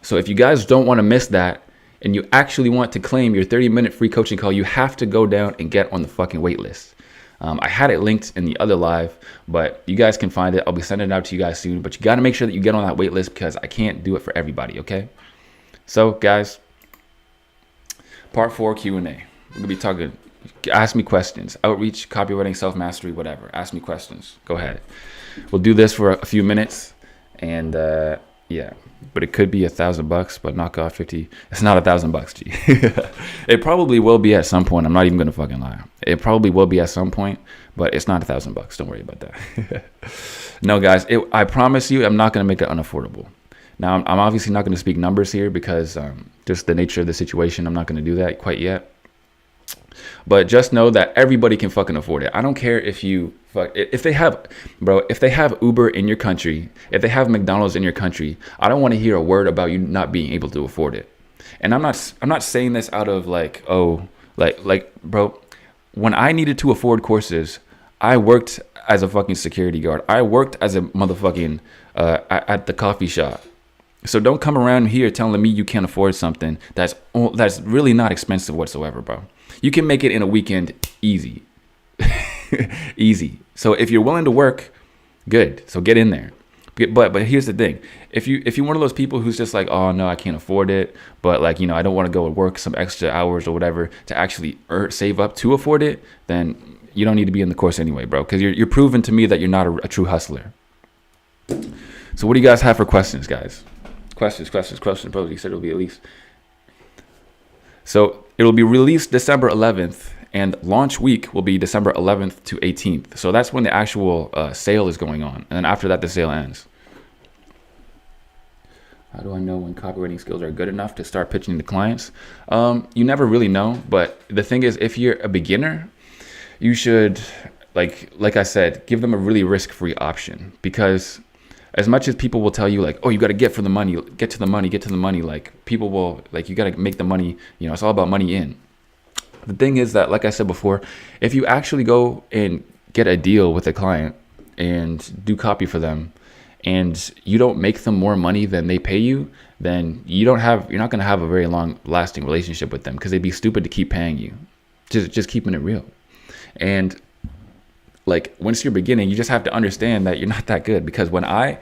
So if you guys don't want to miss that, and you actually want to claim your 30-minute free coaching call, you have to go down and get on the fucking wait list. I had it linked in the other live, but you guys can find it. I'll be sending it out to you guys soon, but you got to make sure that you get on that wait list, because I can't do it for everybody. Okay. So guys, part 4 Q&A. We're gonna be talking, ask me questions, outreach, copywriting, self-mastery, whatever. Ask me questions. Go ahead. We'll do this for a few minutes, and yeah, but it could be $1,000, but knock off 50. It's not $1,000, G. It probably will be at some point. I'm not even gonna fucking lie. It probably will be at some point, but it's not $1,000. Don't worry about that. No, guys, I promise you, I'm not gonna make it unaffordable. Now, I'm obviously not going to speak numbers here, because just the nature of the situation, I'm not going to do that quite yet. But just know that everybody can fucking afford it. I don't care if they have Uber in your country, if they have McDonald's in your country, I don't want to hear a word about you not being able to afford it. And I'm not saying this out of like, bro, when I needed to afford courses, I worked as a fucking security guard. I worked as a motherfucking at the coffee shop. So don't come around here telling me you can't afford something that's really not expensive whatsoever, bro. You can make it in a weekend easy. Easy. So if you're willing to work, good. So get in there. But here's the thing. If you're one of those people who's just like, oh no, I can't afford it, but like, I don't want to go and work some extra hours or whatever to actually save up to afford it, then you don't need to be in the course anyway, bro, because you're proving to me that you're not a true hustler. So what do you guys have for questions, guys? Questions, bro. You said it'll be at least. So it'll be released December 11th, and launch week will be December 11th to 18th. So that's when the actual sale is going on. And then after that, the sale ends. How do I know when copywriting skills are good enough to start pitching to clients? You never really know. But the thing is, if you're a beginner, you should, like I said, give them a really risk-free option. Because as much as people will tell you like, oh, you got to get to the money, like people will, like, you got to make the money, it's all about money in. The thing is that, like I said before, if you actually go and get a deal with a client and do copy for them, and you don't make them more money than they pay you, then you're not going to have a very long lasting relationship with them, because they'd be stupid to keep paying you. Just keeping it real. And like, once you're beginning, you just have to understand that you're not that good. Because when I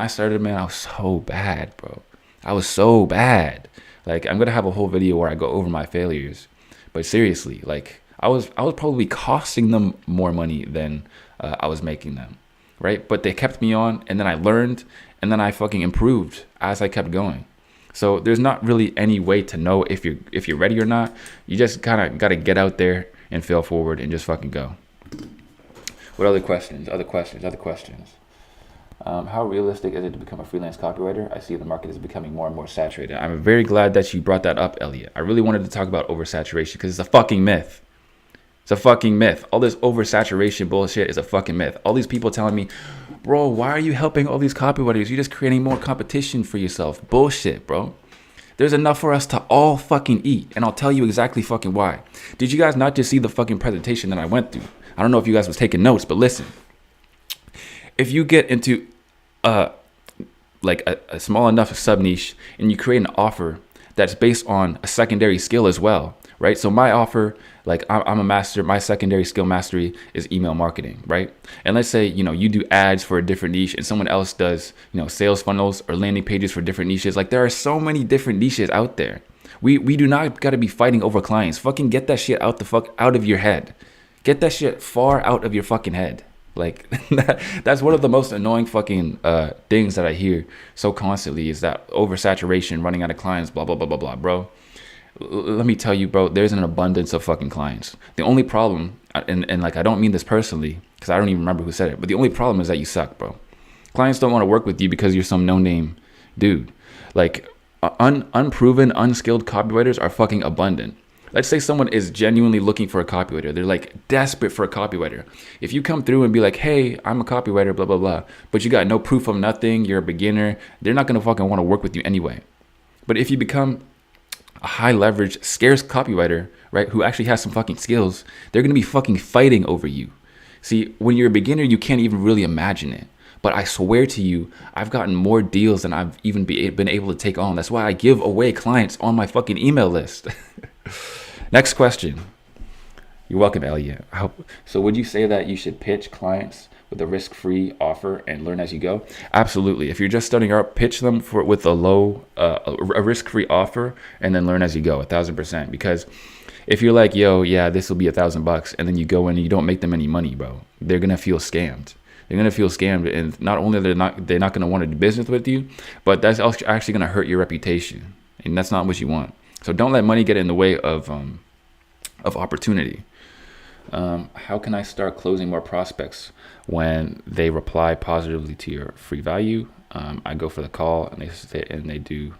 started, man, I was so bad, bro. I was so bad. Like, I'm going to have a whole video where I go over my failures. But seriously, like, I was probably costing them more money than I was making them. Right? But they kept me on, and then I learned, and then I fucking improved as I kept going. So there's not really any way to know if you're ready or not. You just kind of got to get out there and fail forward and just fucking go. What other questions? Other questions. How realistic is it to become a freelance copywriter? I see the market is becoming more and more saturated. I'm very glad that you brought that up, Elliot. I really wanted to talk about oversaturation because it's a fucking myth. It's a fucking myth. All this oversaturation bullshit is a fucking myth. All these people telling me, bro, why are you helping all these copywriters? You're just creating more competition for yourself. Bullshit, bro. There's enough for us to all fucking eat. And I'll tell you exactly fucking why. Did you guys not just see the fucking presentation that I went through? I don't know if you guys was taking notes, but listen. If you get into like a small enough sub niche and you create an offer that's based on a secondary skill as well, right? So my offer, like I'm a master, my secondary skill mastery is email marketing, right? And let's say, you do ads for a different niche and someone else does, sales funnels or landing pages for different niches. Like, there are so many different niches out there. We do not got to be fighting over clients. Fucking get that shit out of your head. Get that shit far out of your fucking head. Like, that's one of the most annoying fucking things that I hear so constantly, is that oversaturation, running out of clients, blah, blah, blah, blah, blah, bro. Let me tell you, bro, there's an abundance of fucking clients. The only problem, and like, I don't mean this personally, because I don't even remember who said it, but the only problem is that you suck, bro. Clients don't want to work with you because you're some no-name dude. Like, unproven, unskilled copywriters are fucking abundant. Let's say someone is genuinely looking for a copywriter. They're like desperate for a copywriter. If you come through and be like, hey, I'm a copywriter, blah, blah, blah, but you got no proof of nothing, you're a beginner, they're not going to fucking want to work with you anyway. But if you become a high leverage, scarce copywriter, right, who actually has some fucking skills, they're going to be fucking fighting over you. See, when you're a beginner, you can't even really imagine it. But I swear to you, I've gotten more deals than I've even been able to take on. That's why I give away clients on my fucking email list. Next question. You're welcome, Elliot. So would you say that you should pitch clients with a risk-free offer and learn as you go? Absolutely. If you're just starting out, pitch them with a risk-free offer and then learn as you go, 1,000%. Because if you're like, yo, yeah, this will be $1,000, and then you go in and you don't make them any money, bro, they're gonna feel scammed. They're gonna feel scammed, and not only they're not gonna want to do business with you, but that's actually gonna hurt your reputation, and that's not what you want. So don't let money get in the way of opportunity. How can I start closing more prospects when they reply positively to your free value? I go for the call and they do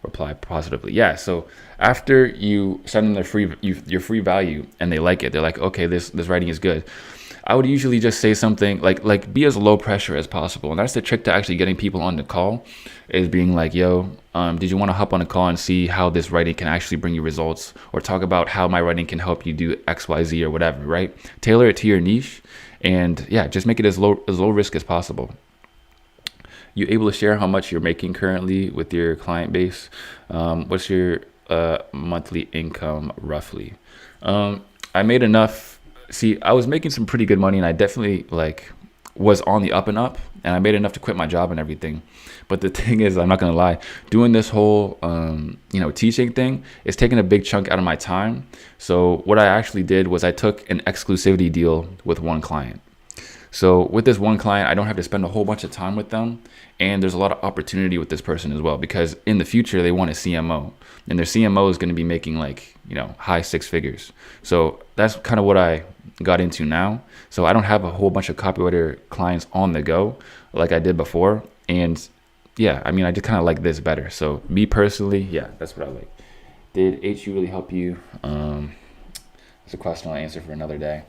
reply positively. Yeah. So after you send them your free value and they like it, they're like, okay, this writing is good. I would usually just say something like be as low pressure as possible. And that's the trick to actually getting people on the call, is being like, yo, did you want to hop on a call and see how this writing can actually bring you results, or talk about how my writing can help you do X, Y, Z or whatever, right? Tailor it to your niche, and yeah, just make it as low risk as possible. You able to share how much you're making currently with your client base? What's your monthly income roughly? I made enough. See, I was making some pretty good money, and I definitely was on the up and up, and I made enough to quit my job and everything. But the thing is, I'm not gonna lie, doing this whole teaching thing is taking a big chunk out of my time. So what I actually did was I took an exclusivity deal with one client. So with this one client, I don't have to spend a whole bunch of time with them. And there's a lot of opportunity with this person as well, because in the future, they want a CMO. And their CMO is going to be making like, high six figures. So that's kind of what I got into now. So I don't have a whole bunch of copywriter clients on the go like I did before. And yeah, I mean, I just kind of like this better. So me personally, yeah, that's what I like. Did HU really help you? It's a question I'll answer for another day.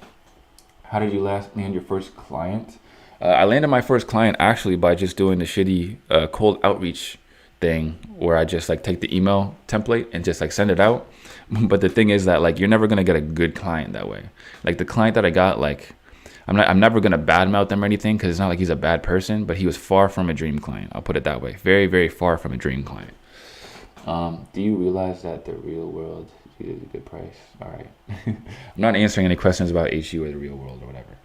How did you land your first client? I landed my first client actually by just doing the shitty cold outreach thing where I just like take the email template and just like send it out. But the thing is that like you're never gonna get a good client that way. Like the client that I got, like I'm never gonna badmouth them or anything, because it's not like he's a bad person, but he was far from a dream client. I'll put it that way. Very, very far from a dream client. Do you realize that the real world is a good price? All right. I'm not answering any questions about HU or the real world or whatever.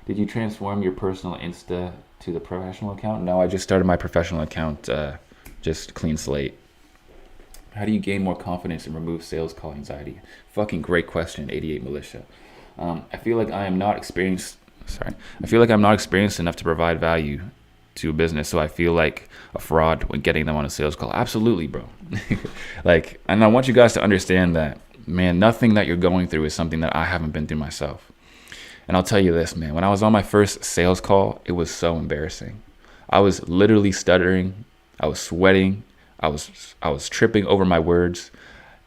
Did you transform your personal Insta to the professional account? No, I just started my professional account, just clean slate. How do you gain more confidence and remove sales call anxiety? Fucking great question, 88 Militia. I feel like I'm not experienced enough to provide value to a business, so I feel like a fraud when getting them on a sales call. Absolutely, bro. And I want you guys to understand that, man, nothing that you're going through is something that I haven't been through myself. And I'll tell you this, man, when I was on my first sales call, it was so embarrassing. I was literally stuttering. I was sweating. I was tripping over my words.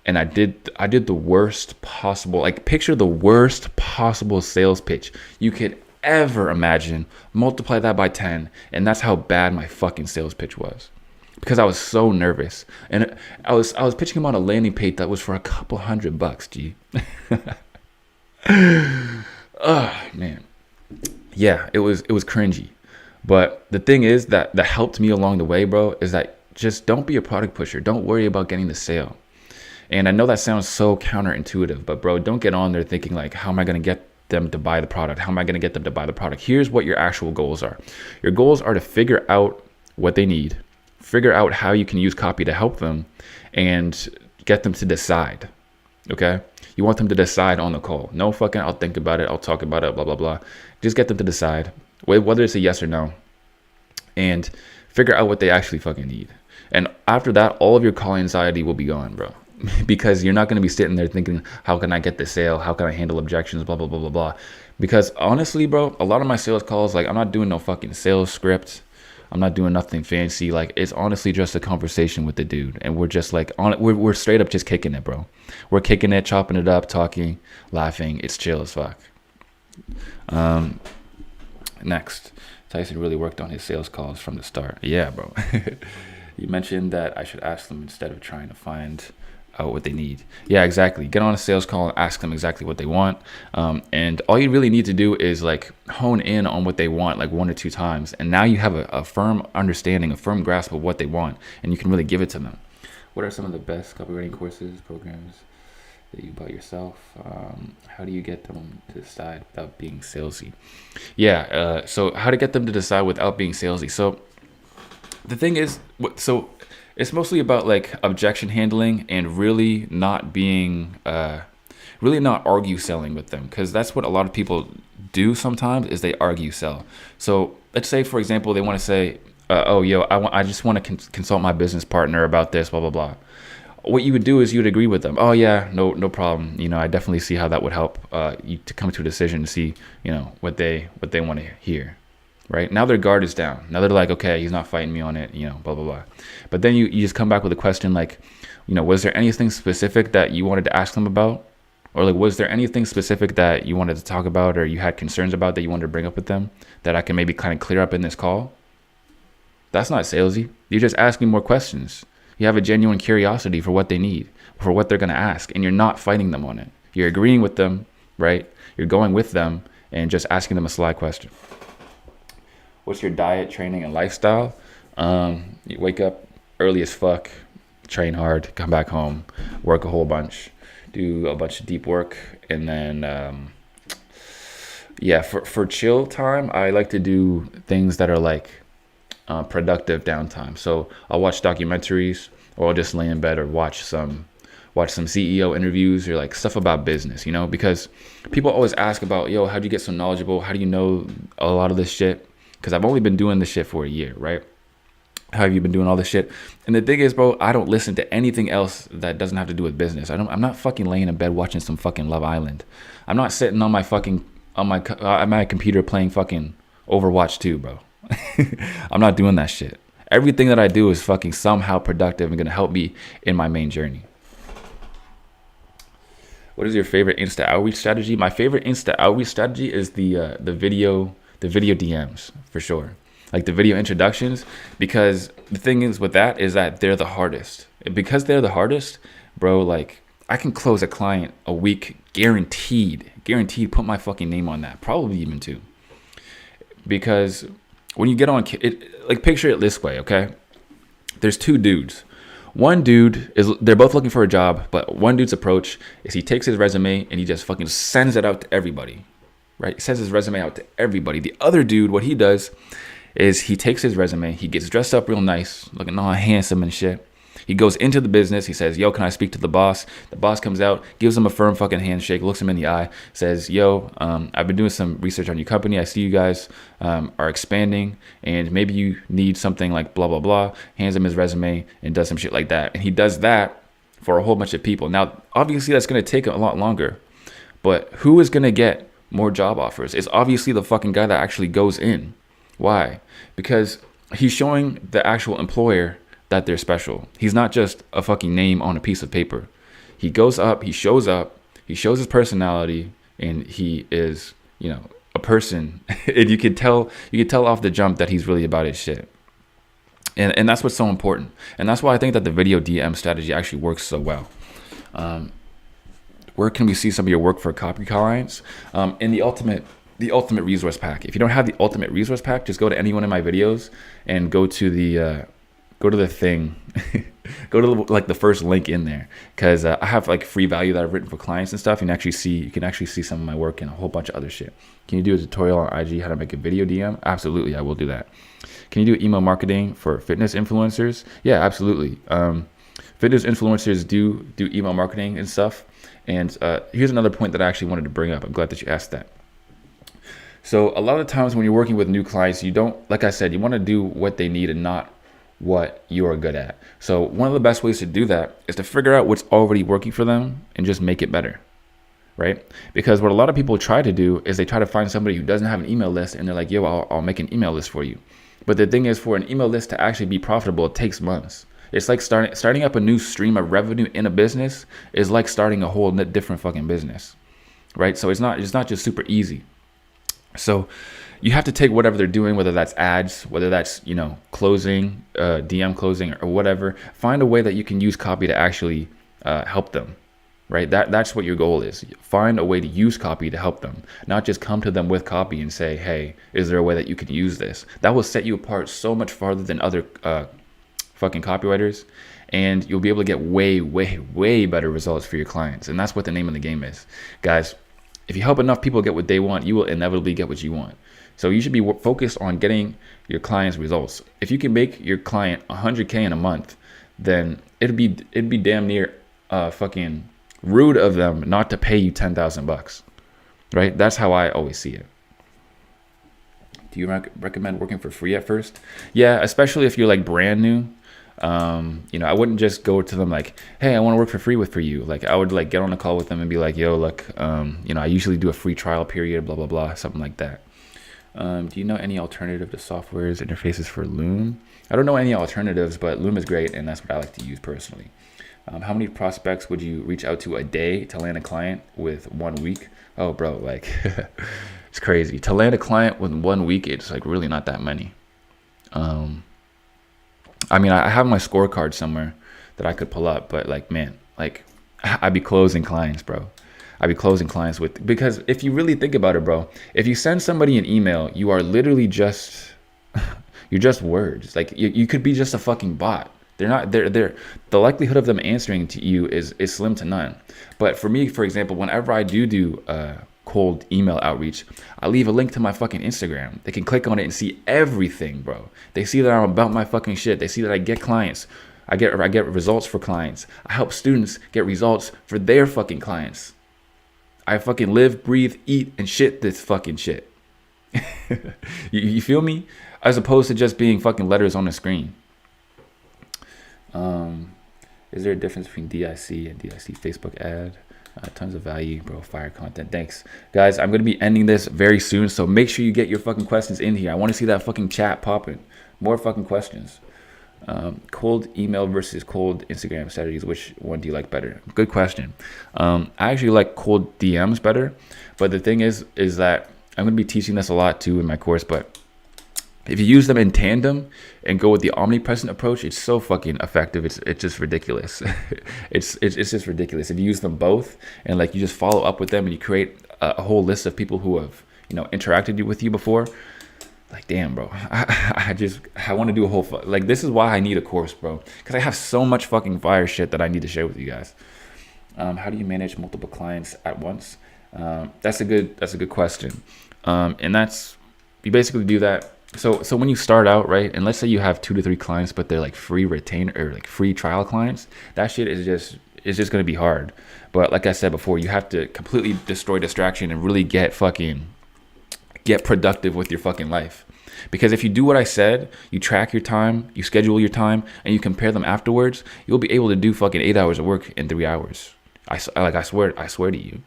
And I did the worst possible, like picture the worst possible sales pitch you could ever imagine, multiply that by 10, and that's how bad my fucking sales pitch was, because I was so nervous. And I was pitching him on a landing page that was for a couple $100, G. Oh man, yeah, it was cringy. But the thing is that helped me along the way, bro, is that just don't be a product pusher. Don't worry about getting the sale. And I know that sounds so counterintuitive, but bro, don't get on there thinking like, how am I going to get them to buy the product? How am I going to get them to buy the product? Here's what your actual goals are. Your goals are to figure out what they need, figure out how you can use copy to help them, and get them to decide. Okay? You want them to decide on the call. No fucking, I'll think about it, I'll talk about it, blah, blah, blah. Just get them to decide whether it's a yes or no, and figure out what they actually fucking need. And after that, all of your call anxiety will be gone, bro. Because you're not going to be sitting there thinking, how can I get the sale? How can I handle objections? Blah, blah, blah, blah, blah. Because honestly, bro, a lot of my sales calls, like I'm not doing no fucking sales script. I'm not doing nothing fancy. Like it's honestly just a conversation with the dude. And we're just like, we're straight up just kicking it, bro. We're kicking it, chopping it up, talking, laughing. It's chill as fuck. Next, Tyson really worked on his sales calls from the start. Yeah, bro. You mentioned that I should ask them instead of trying to find out what they need. Yeah, exactly. Get on a sales call and ask them exactly what they want. And all you really need to do is like hone in on what they want like 1 or 2 times. And now you have a firm understanding, a firm grasp of what they want, and you can really give it to them. What are some of the best copywriting courses, programs that you bought yourself? How do you get them to decide without being salesy? Yeah, so how to get them to decide without being salesy. So the thing is, it's mostly about like objection handling and really not being, really not argue selling with them, because that's what a lot of people do sometimes is they argue sell. So let's say, for example, they want to say, I just want to consult my business partner about this, blah, blah, blah. What you would do is you would agree with them. Oh yeah, no problem. I definitely see how that would help you to come to a decision to see, what they want to hear. Right now their guard is down. Now they're like, okay, he's not fighting me on it, blah, blah, blah. But then you just come back with a question like, was there anything specific that you wanted to ask them about? Or like, was there anything specific that you wanted to talk about or you had concerns about that you wanted to bring up with them that I can maybe kind of clear up in this call? That's not salesy. You're just asking more questions. You have a genuine curiosity for what they need, for what they're going to ask, and you're not fighting them on it. You're agreeing with them, right? You're going with them and just asking them a sly question. What's your diet, training, and lifestyle? You wake up early as fuck, train hard, come back home, work a whole bunch, do a bunch of deep work, and then, for chill time, I like to do things that are like productive downtime. So I'll watch documentaries, or I'll just lay in bed or watch some watch some CEO interviews or like stuff about business, you know, because people always ask about, yo, how do you get so knowledgeable? How do you know a lot of this shit? Because I've only been doing this shit for a year, right? How have you been doing all this shit? And the thing is, bro, I don't listen to anything else that doesn't have to do with business. I'm not fucking laying in bed watching some fucking Love Island. I'm not sitting on my fucking on my computer playing fucking Overwatch 2, bro. I'm not doing that shit. Everything that I do is fucking somehow productive and gonna help me in my main journey. What is your favorite Insta outreach strategy? My favorite Insta outreach strategy is the video DMs, for sure. Like the video introductions, because the thing is with that is that they're the hardest. Because they're the hardest, bro, like I can close a client a week guaranteed, put my fucking name on that, probably even two. Because when you get on it, like picture it this way, okay? There's two dudes. One dude they're both looking for a job, but one dude's approach is he takes his resume and he just fucking sends it out to everybody, right? He sends his resume out to everybody. The other dude, what he does is he takes his resume, he gets dressed up real nice, looking all handsome and shit. He goes into the business, he says, yo, can I speak to the boss? The boss comes out, gives him a firm fucking handshake, looks him in the eye, says, yo, I've been doing some research on your company. I see you guys are expanding and maybe you need something like blah, blah, blah. Hands him his resume and does some shit like that. And he does that for a whole bunch of people. Now, obviously that's going to take a lot longer, but who is going to get more job offers? It's obviously the fucking guy that actually goes in. Why? Because he's showing the actual employer that they're special. He's not just a fucking name on a piece of paper. He goes up, he shows his personality, and he is, you know, a person. And you could tell off the jump that he's really about his shit. And that's what's so important. And that's why I think that the video DM strategy actually works so well. Where can we see some of your work for copy clients? In the ultimate resource pack. If you don't have the ultimate resource pack, just go to any one of my videos and go to the thing, go to like the first link in there, because I have like free value that I've written for clients and stuff. You can actually see some of my work and a whole bunch of other shit. Can you do a tutorial on IG how to make a video DM? Absolutely, I will do that. Can you do email marketing for fitness influencers? Yeah, absolutely. Fitness influencers do email marketing and stuff. And here's another point that I actually wanted to bring up. I'm glad that you asked that. So a lot of the times when you're working with new clients, you don't, like I said, you want to do what they need and not what you are good at. So one of the best ways to do that is to figure out what's already working for them and just make it better, right? Because what a lot of people try to do is they try to find somebody who doesn't have an email list and they're like, yo, I'll make an email list for you. But the thing is, for an email list to actually be profitable, it takes months. It's like starting up a new stream of revenue in a business is like starting a whole different fucking business, right? So it's not just super easy. So you have to take whatever they're doing, whether that's ads, whether that's, you know, closing, DM closing or whatever, find a way that you can use copy to actually help them, right? That's what your goal is. Find a way to use copy to help them, not just come to them with copy and say, hey, is there a way that you could use this? That will set you apart so much farther than other fucking copywriters, and you'll be able to get way, way, way better results for your clients. And that's what the name of the game is. Guys, if you help enough people get what they want, you will inevitably get what you want. So you should be focused on getting your clients results. If you can make your client $100K in a month, then it'd be damn near fucking rude of them not to pay you $10,000, right? That's how I always see it. Do you recommend working for free at first? Yeah, especially if you're like brand new. You know, I wouldn't just go to them like, hey, I want to work for free for you. Like I would like get on a call with them and be like, yo, look, you know, I usually do a free trial period, blah, blah, blah, something like that. Do you know any alternative to softwares interfaces for Loom? I don't know any alternatives, but Loom is great, and that's what I like to use personally. How many prospects would you reach out to a day to land a client with 1 week? Oh, bro, like it's crazy. To land a client with 1 week, it's like really not that many. I mean, I have my scorecard somewhere that I could pull up, but like, man, like I'd be closing clients, bro. I'd be closing clients because if you really think about it, bro, if you send somebody an email, you are literally you're just words. Like you could be just a fucking bot. The likelihood of them answering to you is slim to none. But for me, for example, whenever I do cold email outreach, I leave a link to my fucking Instagram. They can click on it and see everything, bro. They see that I'm about my fucking shit. They see that I get clients. I get results for clients. I help students get results for their fucking clients. I fucking live, breathe, eat, and shit this fucking shit. You feel me? As opposed to just being fucking letters on the screen. Is there a difference between DIC and DIC Facebook ad? Tons of value, bro. Fire content. Thanks, guys. I'm gonna be ending this very soon, so make sure you get your fucking questions in here. I want to see that fucking chat popping. More fucking questions. Cold email versus cold Instagram strategies. Which one do you like better? Good question. I actually like cold DMs better, but the thing is that I'm gonna be teaching this a lot too in my course, but if you use them in tandem and go with the omnipresent approach, it's so fucking effective. It's just ridiculous. it's just ridiculous. If you use them both and like you just follow up with them and you create a whole list of people who have, you know, interacted with you before, like, damn, bro, I want to do a whole, like, this is why I need a course, bro, because I have so much fucking fire shit that I need to share with you guys. How do you manage multiple clients at once? That's a good question. And that's, you basically do that. So when you start out, right, and let's say you have 2 to 3 clients, but they're like free retainer or like free trial clients, that shit is just going to be hard. But like I said before, you have to completely destroy distraction and really get productive with your fucking life. Because if you do what I said, you track your time, you schedule your time, and you compare them afterwards, you'll be able to do fucking 8 hours of work in 3 hours. I swear to you.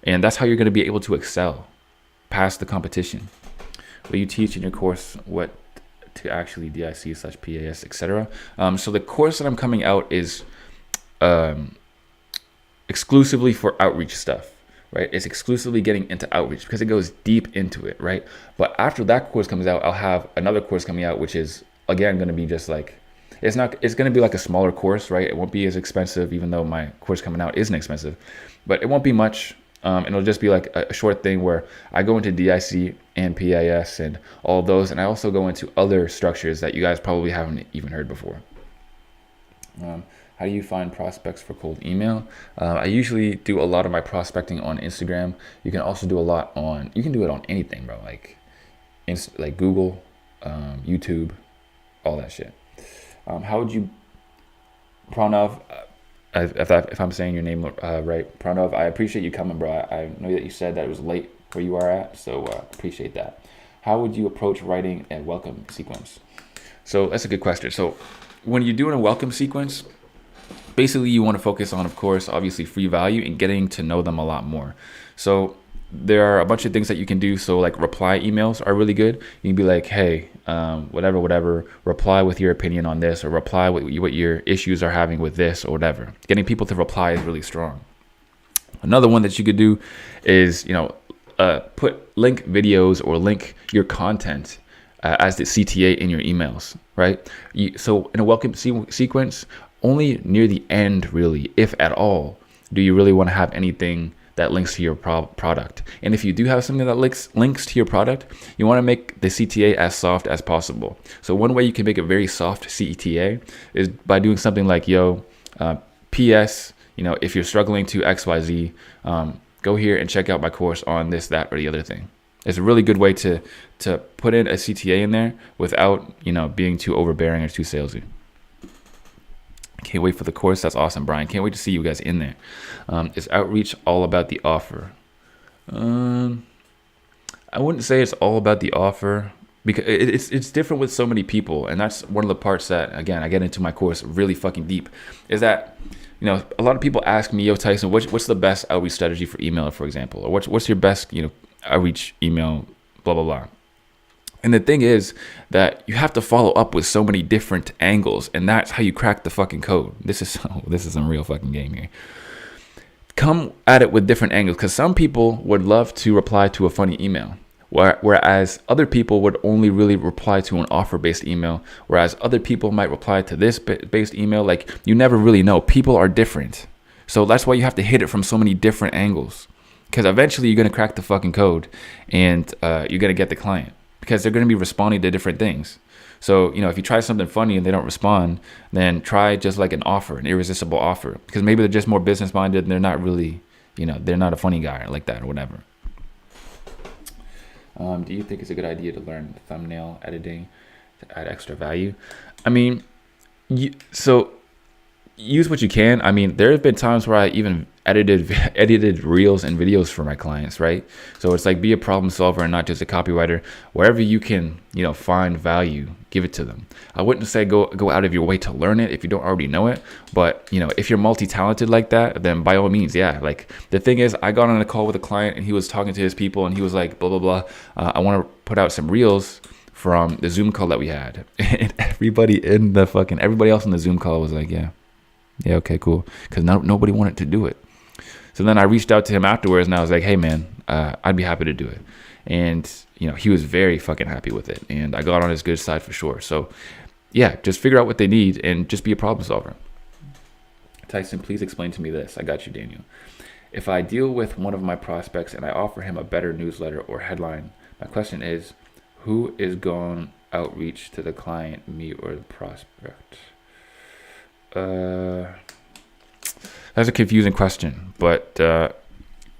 And that's how you're going to be able to excel past the competition. Will you teach in your course what to actually DIC/PAS, etc.? So the course that I'm coming out is exclusively for outreach stuff, right? It's exclusively getting into outreach because it goes deep into it, right? But after that course comes out, I'll have another course coming out, which is, again, going to be just like, it's going to be like a smaller course, right? It won't be as expensive, even though my course coming out isn't expensive, but it won't be much. And it'll just be like a short thing where I go into DIC and PAS and all those. And I also go into other structures that you guys probably haven't even heard before. How do you find prospects for cold email? I usually do a lot of my prospecting on Instagram. You can also do you can do it on anything, bro. Like Google, YouTube, all that shit. How would you, Pranav, if I'm saying your name right, Pranav, I appreciate you coming, bro. I know that you said that it was late where you are at, so appreciate that. How would you approach writing a welcome sequence? So that's a good question. So when you're doing a welcome sequence, basically you want to focus on, of course, obviously free value and getting to know them a lot more. So there are a bunch of things that you can do. So like reply emails are really good. You can be like, hey, whatever, reply with your opinion on this, or reply with what your issues are having with this, or whatever. Getting people to reply is really strong. Another one that you could do is, link videos or link your content as the CTA in your emails, right? So in a welcome sequence, only near the end, really, if at all, do you really want to have anything that links to your product. And if you do have something that links to your product, you want to make the CTA as soft as possible. So one way you can make a very soft CTA is by doing something like, PS, if you're struggling to XYZ, go here and check out my course on this, that, or the other thing. It's a really good way to put in a CTA in there without, being too overbearing or too salesy. Can't wait for the course. That's awesome, Brian. Can't wait to see you guys in there. Is outreach all about the offer? I wouldn't say it's all about the offer, because it's different with so many people. And that's one of the parts that, again, I get into my course really fucking deep, is that, a lot of people ask me, Tyson, what's the best outreach strategy for email, for example? Or what's your best, outreach email, blah, blah, blah. And the thing is that you have to follow up with so many different angles, and that's how you crack the fucking code. This is some real fucking game here. Come at it with different angles, because some people would love to reply to a funny email, whereas other people would only really reply to an offer-based email, whereas other people might reply to this based email. Like, you never really know. People are different. So that's why you have to hit it from so many different angles, because eventually you're going to crack the fucking code, and you're going to get the client, because they're going to be responding to different things. So, if you try something funny and they don't respond, then try just like an offer, an irresistible offer, because maybe they're just more business minded and they're not really, they're not a funny guy like that or whatever. Do you think it's a good idea to learn thumbnail editing to add extra value? I mean, so use what you can. I mean, there have been times where I even edited reels and videos for my clients, right? So it's like, be a problem solver and not just a copywriter. Wherever you can, find value, give it to them. I wouldn't say go out of your way to learn it if you don't already know it, but if you're multi-talented like that, then by all means, yeah. Like, the thing is, I got on a call with a client and he was talking to his people and he was like, blah blah blah, I want to put out some reels from the Zoom call that we had. And everybody else in the Zoom call was like, yeah, okay, cool, because nobody wanted to do it. So then I reached out to him afterwards and I was like, hey man, I'd be happy to do it. And he was very fucking happy with it, and I got on his good side for sure. So yeah, just figure out what they need and just be a problem solver. Tyson, please explain to me this. I got you, Daniel. If I deal with one of my prospects and I offer him a better newsletter or headline, my question is, who is going outreach to the client, me or the prospect? That's a confusing question, but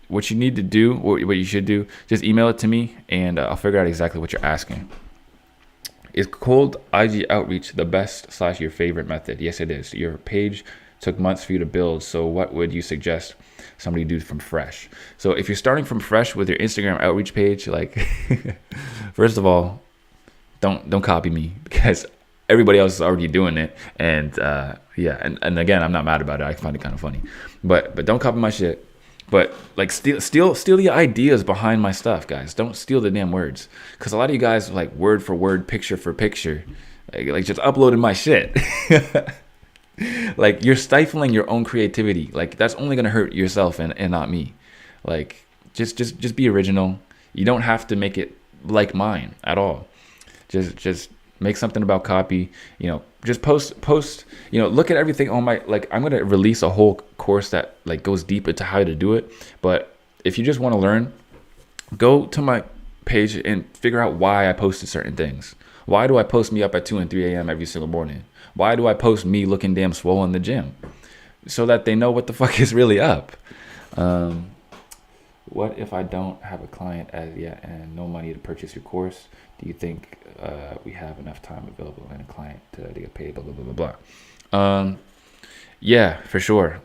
what you need to do, what you should do, just email it to me and I'll figure out exactly what you're asking. Is cold IG outreach the best / your favorite method? Yes, it is. Your page took months for you to build, so what would you suggest somebody do from fresh? So if you're starting from fresh with your Instagram outreach page, like, first of all, don't copy me, because everybody else is already doing it. And and again, I'm not mad about it. I find it kind of funny, but don't copy my shit. But like, steal the ideas behind my stuff, guys. Don't steal the damn words, because a lot of you guys like word for word, picture for picture, like just uploading my shit. Like, you're stifling your own creativity. Like, that's only gonna hurt yourself and not me. Like, just be original. You don't have to make it like mine at all. Just make something about copy. Just post. Look at everything on my, like, I'm gonna release a whole course that like goes deep into how to do it. But if you just want to learn, go to my page and figure out why I posted certain things. Why do I post me up at 2 and 3 a.m. every single morning? Why do I post me looking damn swole in the gym? So that they know what the fuck is really up. What if I don't have a client as yet and no money to purchase your course? Do you think we have enough time available and a client to get paid? Blah, blah, blah, blah, blah. Yeah, for sure.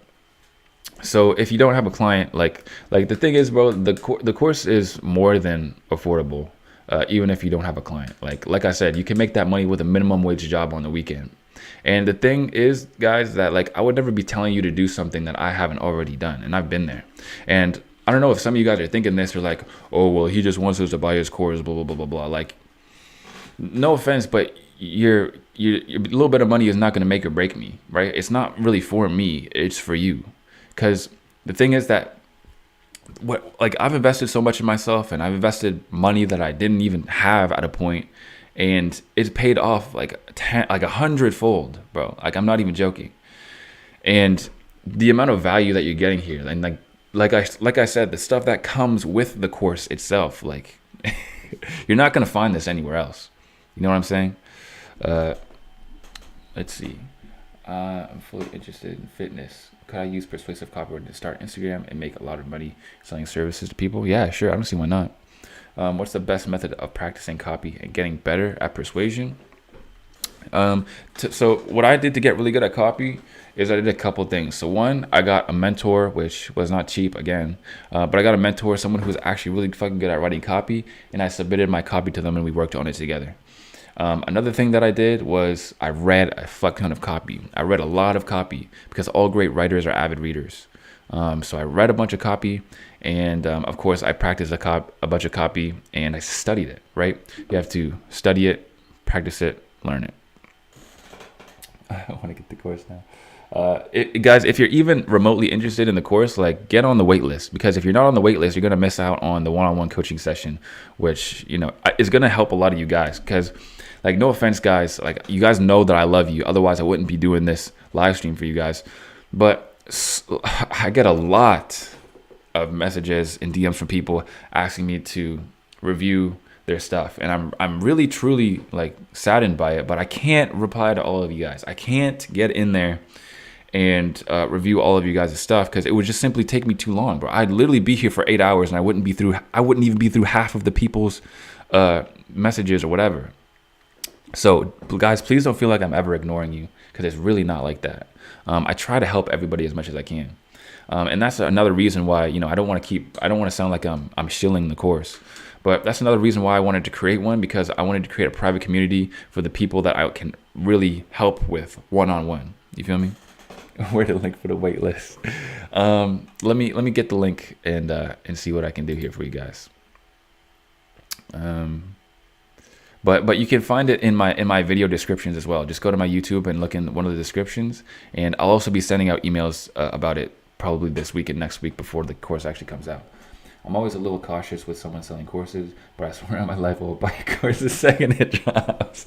So if you don't have a client, like the thing is, bro, the course is more than affordable, even if you don't have a client. Like I said, you can make that money with a minimum wage job on the weekend. And the thing is, guys, that like, I would never be telling you to do something that I haven't already done, and I've been there. And I don't know if some of you guys are thinking this, or like, oh, well, he just wants us to buy his course, blah, blah, blah, blah, blah. Like, no offense, but your little bit of money is not going to make or break me, right? It's not really for me. It's for you. Because the thing is that I've invested so much in myself, and I've invested money that I didn't even have at a point, and it's paid off like 100-fold, bro. Like, I'm not even joking. And the amount of value that you're getting here, and like I said, the stuff that comes with the course itself, like, you're not gonna find this anywhere else. You know what I'm saying? Let's see. I'm fully interested in fitness. Could I use persuasive copywriting to start Instagram and make a lot of money selling services to people? Yeah, sure. I don't see why not. What's the best method of practicing copy and getting better at persuasion? So what I did to get really good at copy is I did a couple things. So one, I got a mentor, which was not cheap again, but I got a mentor, someone who was actually really fucking good at writing copy, and I submitted my copy to them and we worked on it together. Another thing that I did was I read a fuck ton of copy. I read a lot of copy, because all great writers are avid readers. So I read a bunch of copy, and of course I practiced a bunch of copy, and I studied it, right? You have to study it, practice it, learn it. I want to get the course now. Guys, if you're even remotely interested in the course, like, get on the wait list, because if you're not on the wait list, you're going to miss out on the one-on-one coaching session, which, is going to help a lot of you guys. Because, like, no offense, guys, like, you guys know that I love you. Otherwise, I wouldn't be doing this live stream for you guys. But I get a lot of messages and DMs from people asking me to review their stuff, and I'm really truly like saddened by it, but I can't reply to all of you guys. I can't get in there and review all of you guys' stuff, because it would just simply take me too long, bro. I'd literally be here for 8 hours and I wouldn't even be through half of the people's messages or whatever. So guys, please don't feel like I'm ever ignoring you, because it's really not like that. I try to help everybody as much as I can. And that's another reason why, I don't want to sound like I'm shilling the course. But that's another reason why I wanted to create one, because I wanted to create a private community for the people that I can really help with one-on-one. You feel me? Where the link for the wait list? Let me get the link and see what I can do here for you guys. But you can find it in my video descriptions as well. Just go to my YouTube and look in one of the descriptions, and I'll also be sending out emails about it probably this week and next week before the course actually comes out. I'm always a little cautious with someone selling courses, but I swear on my life I will buy a course the second it drops.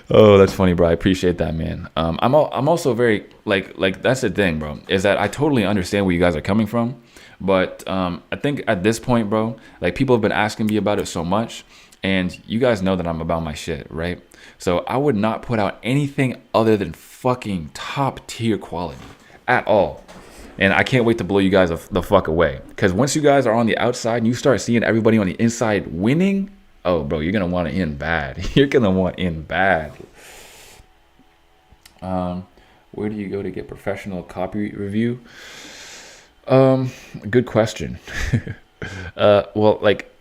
Oh, that's funny, bro. I appreciate that, man. I'm also very like that's the thing, bro, is that I totally understand where you guys are coming from, but I think at this point, bro, like people have been asking me about it so much, and you guys know that I'm about my shit, right? So I would not put out anything other than fucking top tier quality at all. And I can't wait to blow you guys the fuck away. Because once you guys are on the outside and you start seeing everybody on the inside winning, oh, bro, you're going to want to end bad. You're going to want to end bad. Where do you go to get professional copy review? Good question. Well, like,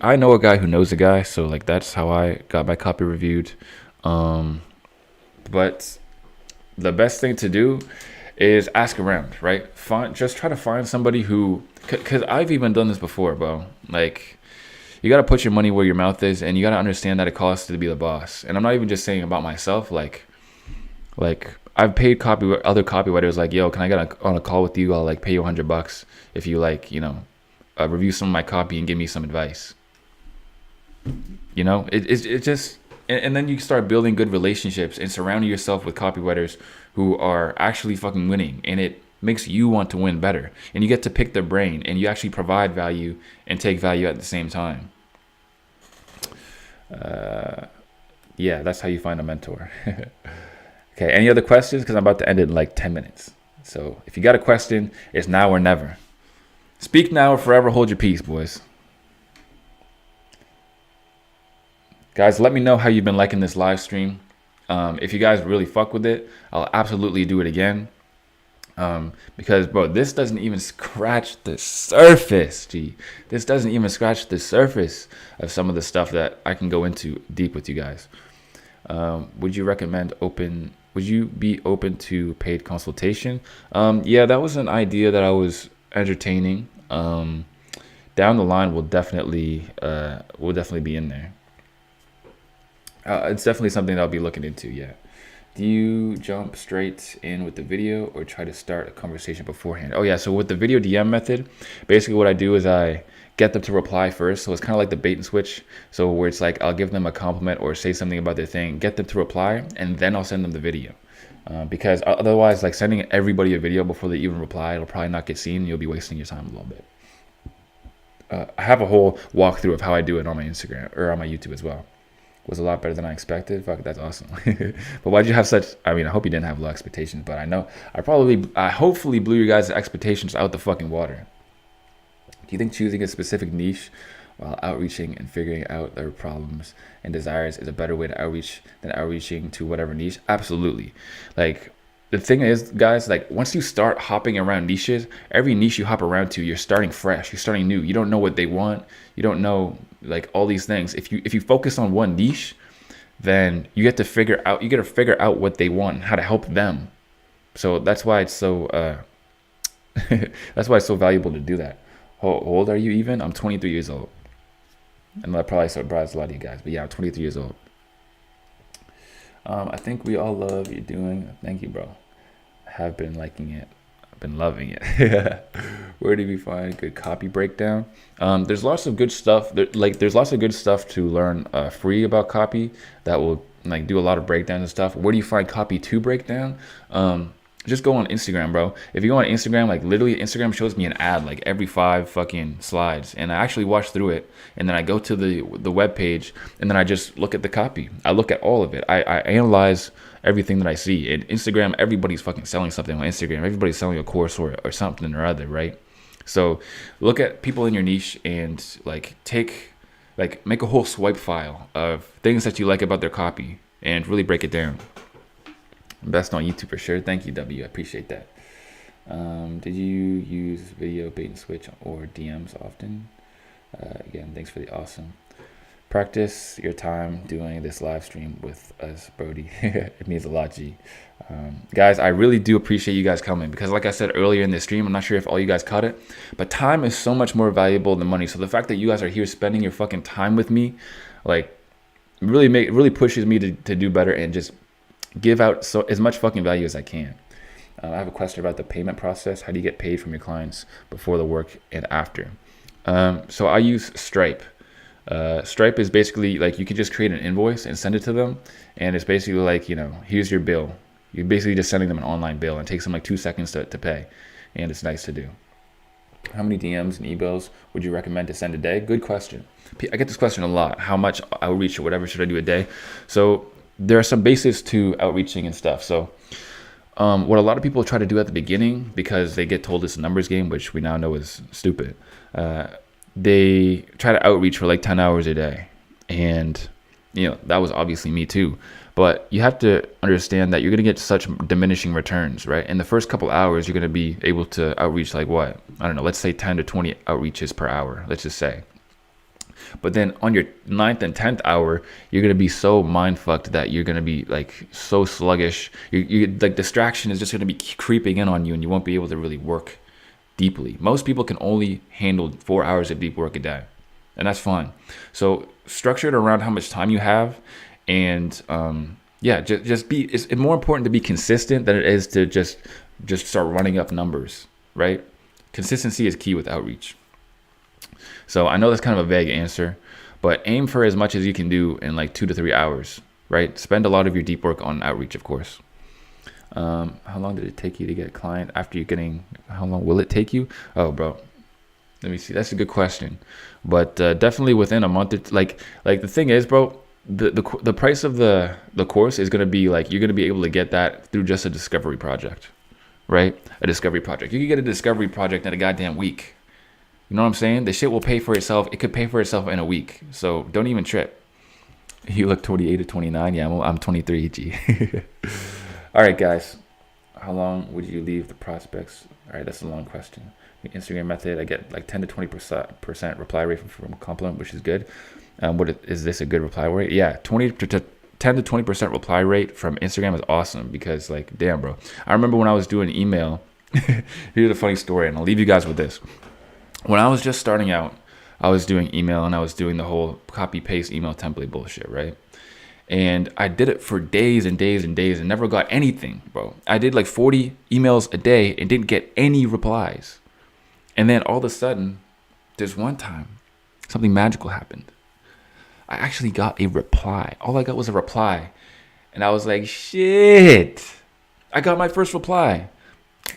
I know a guy who knows a guy. So, like, that's how I got my copy reviewed. But the best thing to do is ask around, right? Just try to find somebody who, because I've even done this before, bro. Like, you got to put your money where your mouth is, and you got to understand that it costs to be the boss. And I'm not even just saying about myself. Like I've paid other copywriters, like, yo, can I get on a call with you? I'll like pay you $100 if you like, review some of my copy and give me some advice. It just, and then you start building good relationships and surrounding yourself with copywriters who are actually fucking winning, and it makes you want to win better, and you get to pick their brain, and you actually provide value and take value at the same time. Yeah, that's how you find a mentor. Okay, any other questions? Because I'm about to end it in like 10 minutes. So if you got a question, it's now or never. Speak now or forever hold your peace, boys. Guys, let me know how you've been liking this live stream. If you guys really fuck with it, I'll absolutely do it again. Because, bro, this doesn't even scratch the surface, This doesn't even scratch the surface of some of the stuff that I can go into deep with you guys. Would you be open to paid consultation? Yeah, that was an idea that I was entertaining. Down the line, we'll definitely be in there. It's definitely something that I'll be looking into, yeah. Do you jump straight in with the video or try to start a conversation beforehand? Oh, yeah, so with the video DM method, basically what I do is I get them to reply first. So it's kind of like the bait and switch. So where it's like I'll give them a compliment or say something about their thing, get them to reply, and then I'll send them the video. Because otherwise, like sending everybody a video before they even reply, it'll probably not get seen, and you'll be wasting your time a little bit. I have a whole walkthrough of how I do it on my Instagram or on my YouTube as well. Was a lot better than I expected. Fuck, that's awesome. But why'd you have such, I hope you didn't have low expectations, but I hopefully blew your guys' expectations out the fucking water. Do you think choosing a specific niche while outreaching and figuring out their problems and desires is a better way to outreach than outreaching to whatever niche? Absolutely. Like, the thing is, guys, like once you start hopping around niches, every niche you hop around to, you're starting fresh, you're starting new. You don't know what they want. You don't know like all these things. If you focus on one niche, then you get to figure out what they want and how to help them. So that's why it's so valuable to do that. How old are you even? I'm 23 years old. And that probably surprised a lot of you guys, but yeah, I'm 23 years old. I think we all love what you're doing. Thank you, bro. I have been liking it. I've been loving it. Where do we find good copy breakdown? There's lots of good stuff. There's lots of good stuff to learn free about copy that will like do a lot of breakdowns and stuff. Where do you find copy to breakdown? Just go on Instagram, bro. If you go on Instagram, like literally Instagram shows me an ad like every 5 fucking slides. And I actually watch through it. And then I go to the web page and then I just look at the copy. I look at all of it. I analyze everything that I see. And Instagram, everybody's fucking selling something on Instagram. Everybody's selling a course or something or other, right? So look at people in your niche and like make a whole swipe file of things that you like about their copy and really break it down. Best on YouTube for sure. Thank you, W. I appreciate that. Did you use video bait and switch or DMs often? Again, thanks for the awesome. Practice your time doing this live stream with us, Brody. It means a lot, G. Guys, I really do appreciate you guys coming, because like I said earlier in the stream, I'm not sure if all you guys caught it, but time is so much more valuable than money. So the fact that you guys are here spending your fucking time with me, like really pushes me to do better and just give out as much fucking value as I can. I have a question about the payment process. How do you get paid from your clients before the work and after? So I use Stripe. Stripe is basically like, you can just create an invoice and send it to them, and it's basically like, here's your bill. You're basically just sending them an online bill, and it takes them like 2 seconds to pay, and it's nice to do. How many DMs and emails would you recommend to send a day? Good question. I get this question a lot. How much outreach or whatever should I do a day? So there are some basics to outreaching and stuff. So what a lot of people try to do at the beginning, because they get told it's a numbers game, which we now know is stupid, they try to outreach for like 10 hours a day. And, that was obviously me too. But you have to understand that you're going to get such diminishing returns, right? In the first couple hours, you're going to be able to outreach like what? I don't know, let's say 10 to 20 outreaches per hour, let's just say. But then on your 9th and 10th hour, you're going to be so mind fucked that you're going to be like so sluggish. You like, distraction is just going to be creeping in on you, and you won't be able to really work deeply. Most people can only handle 4 hours of deep work a day, and that's fine. So structure it around how much time you have, and just be. It's more important to be consistent than it is to just start running up numbers, right? Consistency is key with outreach. So I know that's kind of a vague answer, but aim for as much as you can do in like 2 to 3 hours, right? Spend a lot of your deep work on outreach, of course. How long did it take you to get a client after you're getting, how long will it take you? Oh, bro, let me see. That's a good question. But definitely within a month, like the thing is, bro, the price of the course is going to be like, you're going to be able to get that through just a discovery project, right? A discovery project. You can get a discovery project in a goddamn week. You know what I'm saying? The shit will pay for itself. It could pay for itself in a week. So don't even trip. You look 28 to 29. Yeah, I'm 23, G. All right, guys. How long would you leave the prospects? All right, that's a long question. The Instagram method, I get like 10 to 20% reply rate from compliment, which is good. Is this a good reply rate? Yeah, 10 to 20% reply rate from Instagram is awesome, because like, damn, bro. I remember when I was doing email. Here's a funny story, and I'll leave you guys with this. When I was just starting out, I was doing email, and I was doing the whole copy paste email template bullshit, right? And I did it for days and days and days and never got anything, bro. I did like 40 emails a day and didn't get any replies. And then all of a sudden, there's one time something magical happened. I actually got a reply. All I got was a reply. And I was like, shit, I got my first reply.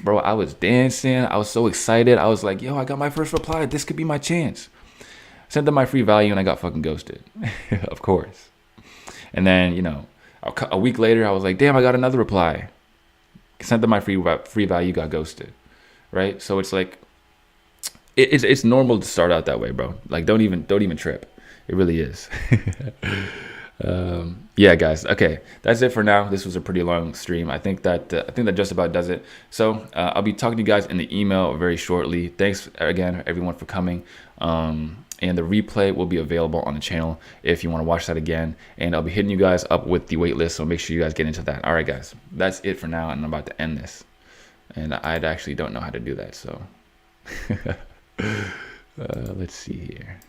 Bro, I was dancing. I was so excited. I was like, yo, I got my first reply. This could be my chance. Sent them my free value, and I got fucking ghosted. Of course. And then, a week later, I was like, damn, I got another reply. Sent them my free value, got ghosted. Right? So it's like, it's normal to start out that way, bro. Like, don't even trip. It really is. Yeah, guys. Okay, that's it for now. This was a pretty long stream. I think that just about does it. So I'll be talking to you guys in the email very shortly. Thanks again, everyone, for coming. And the replay will be available on the channel if you want to watch that again. And I'll be hitting you guys up with the wait list, so make sure you guys get into that. All right, guys. That's it for now, and I'm about to end this. And I actually don't know how to do that, so let's see here.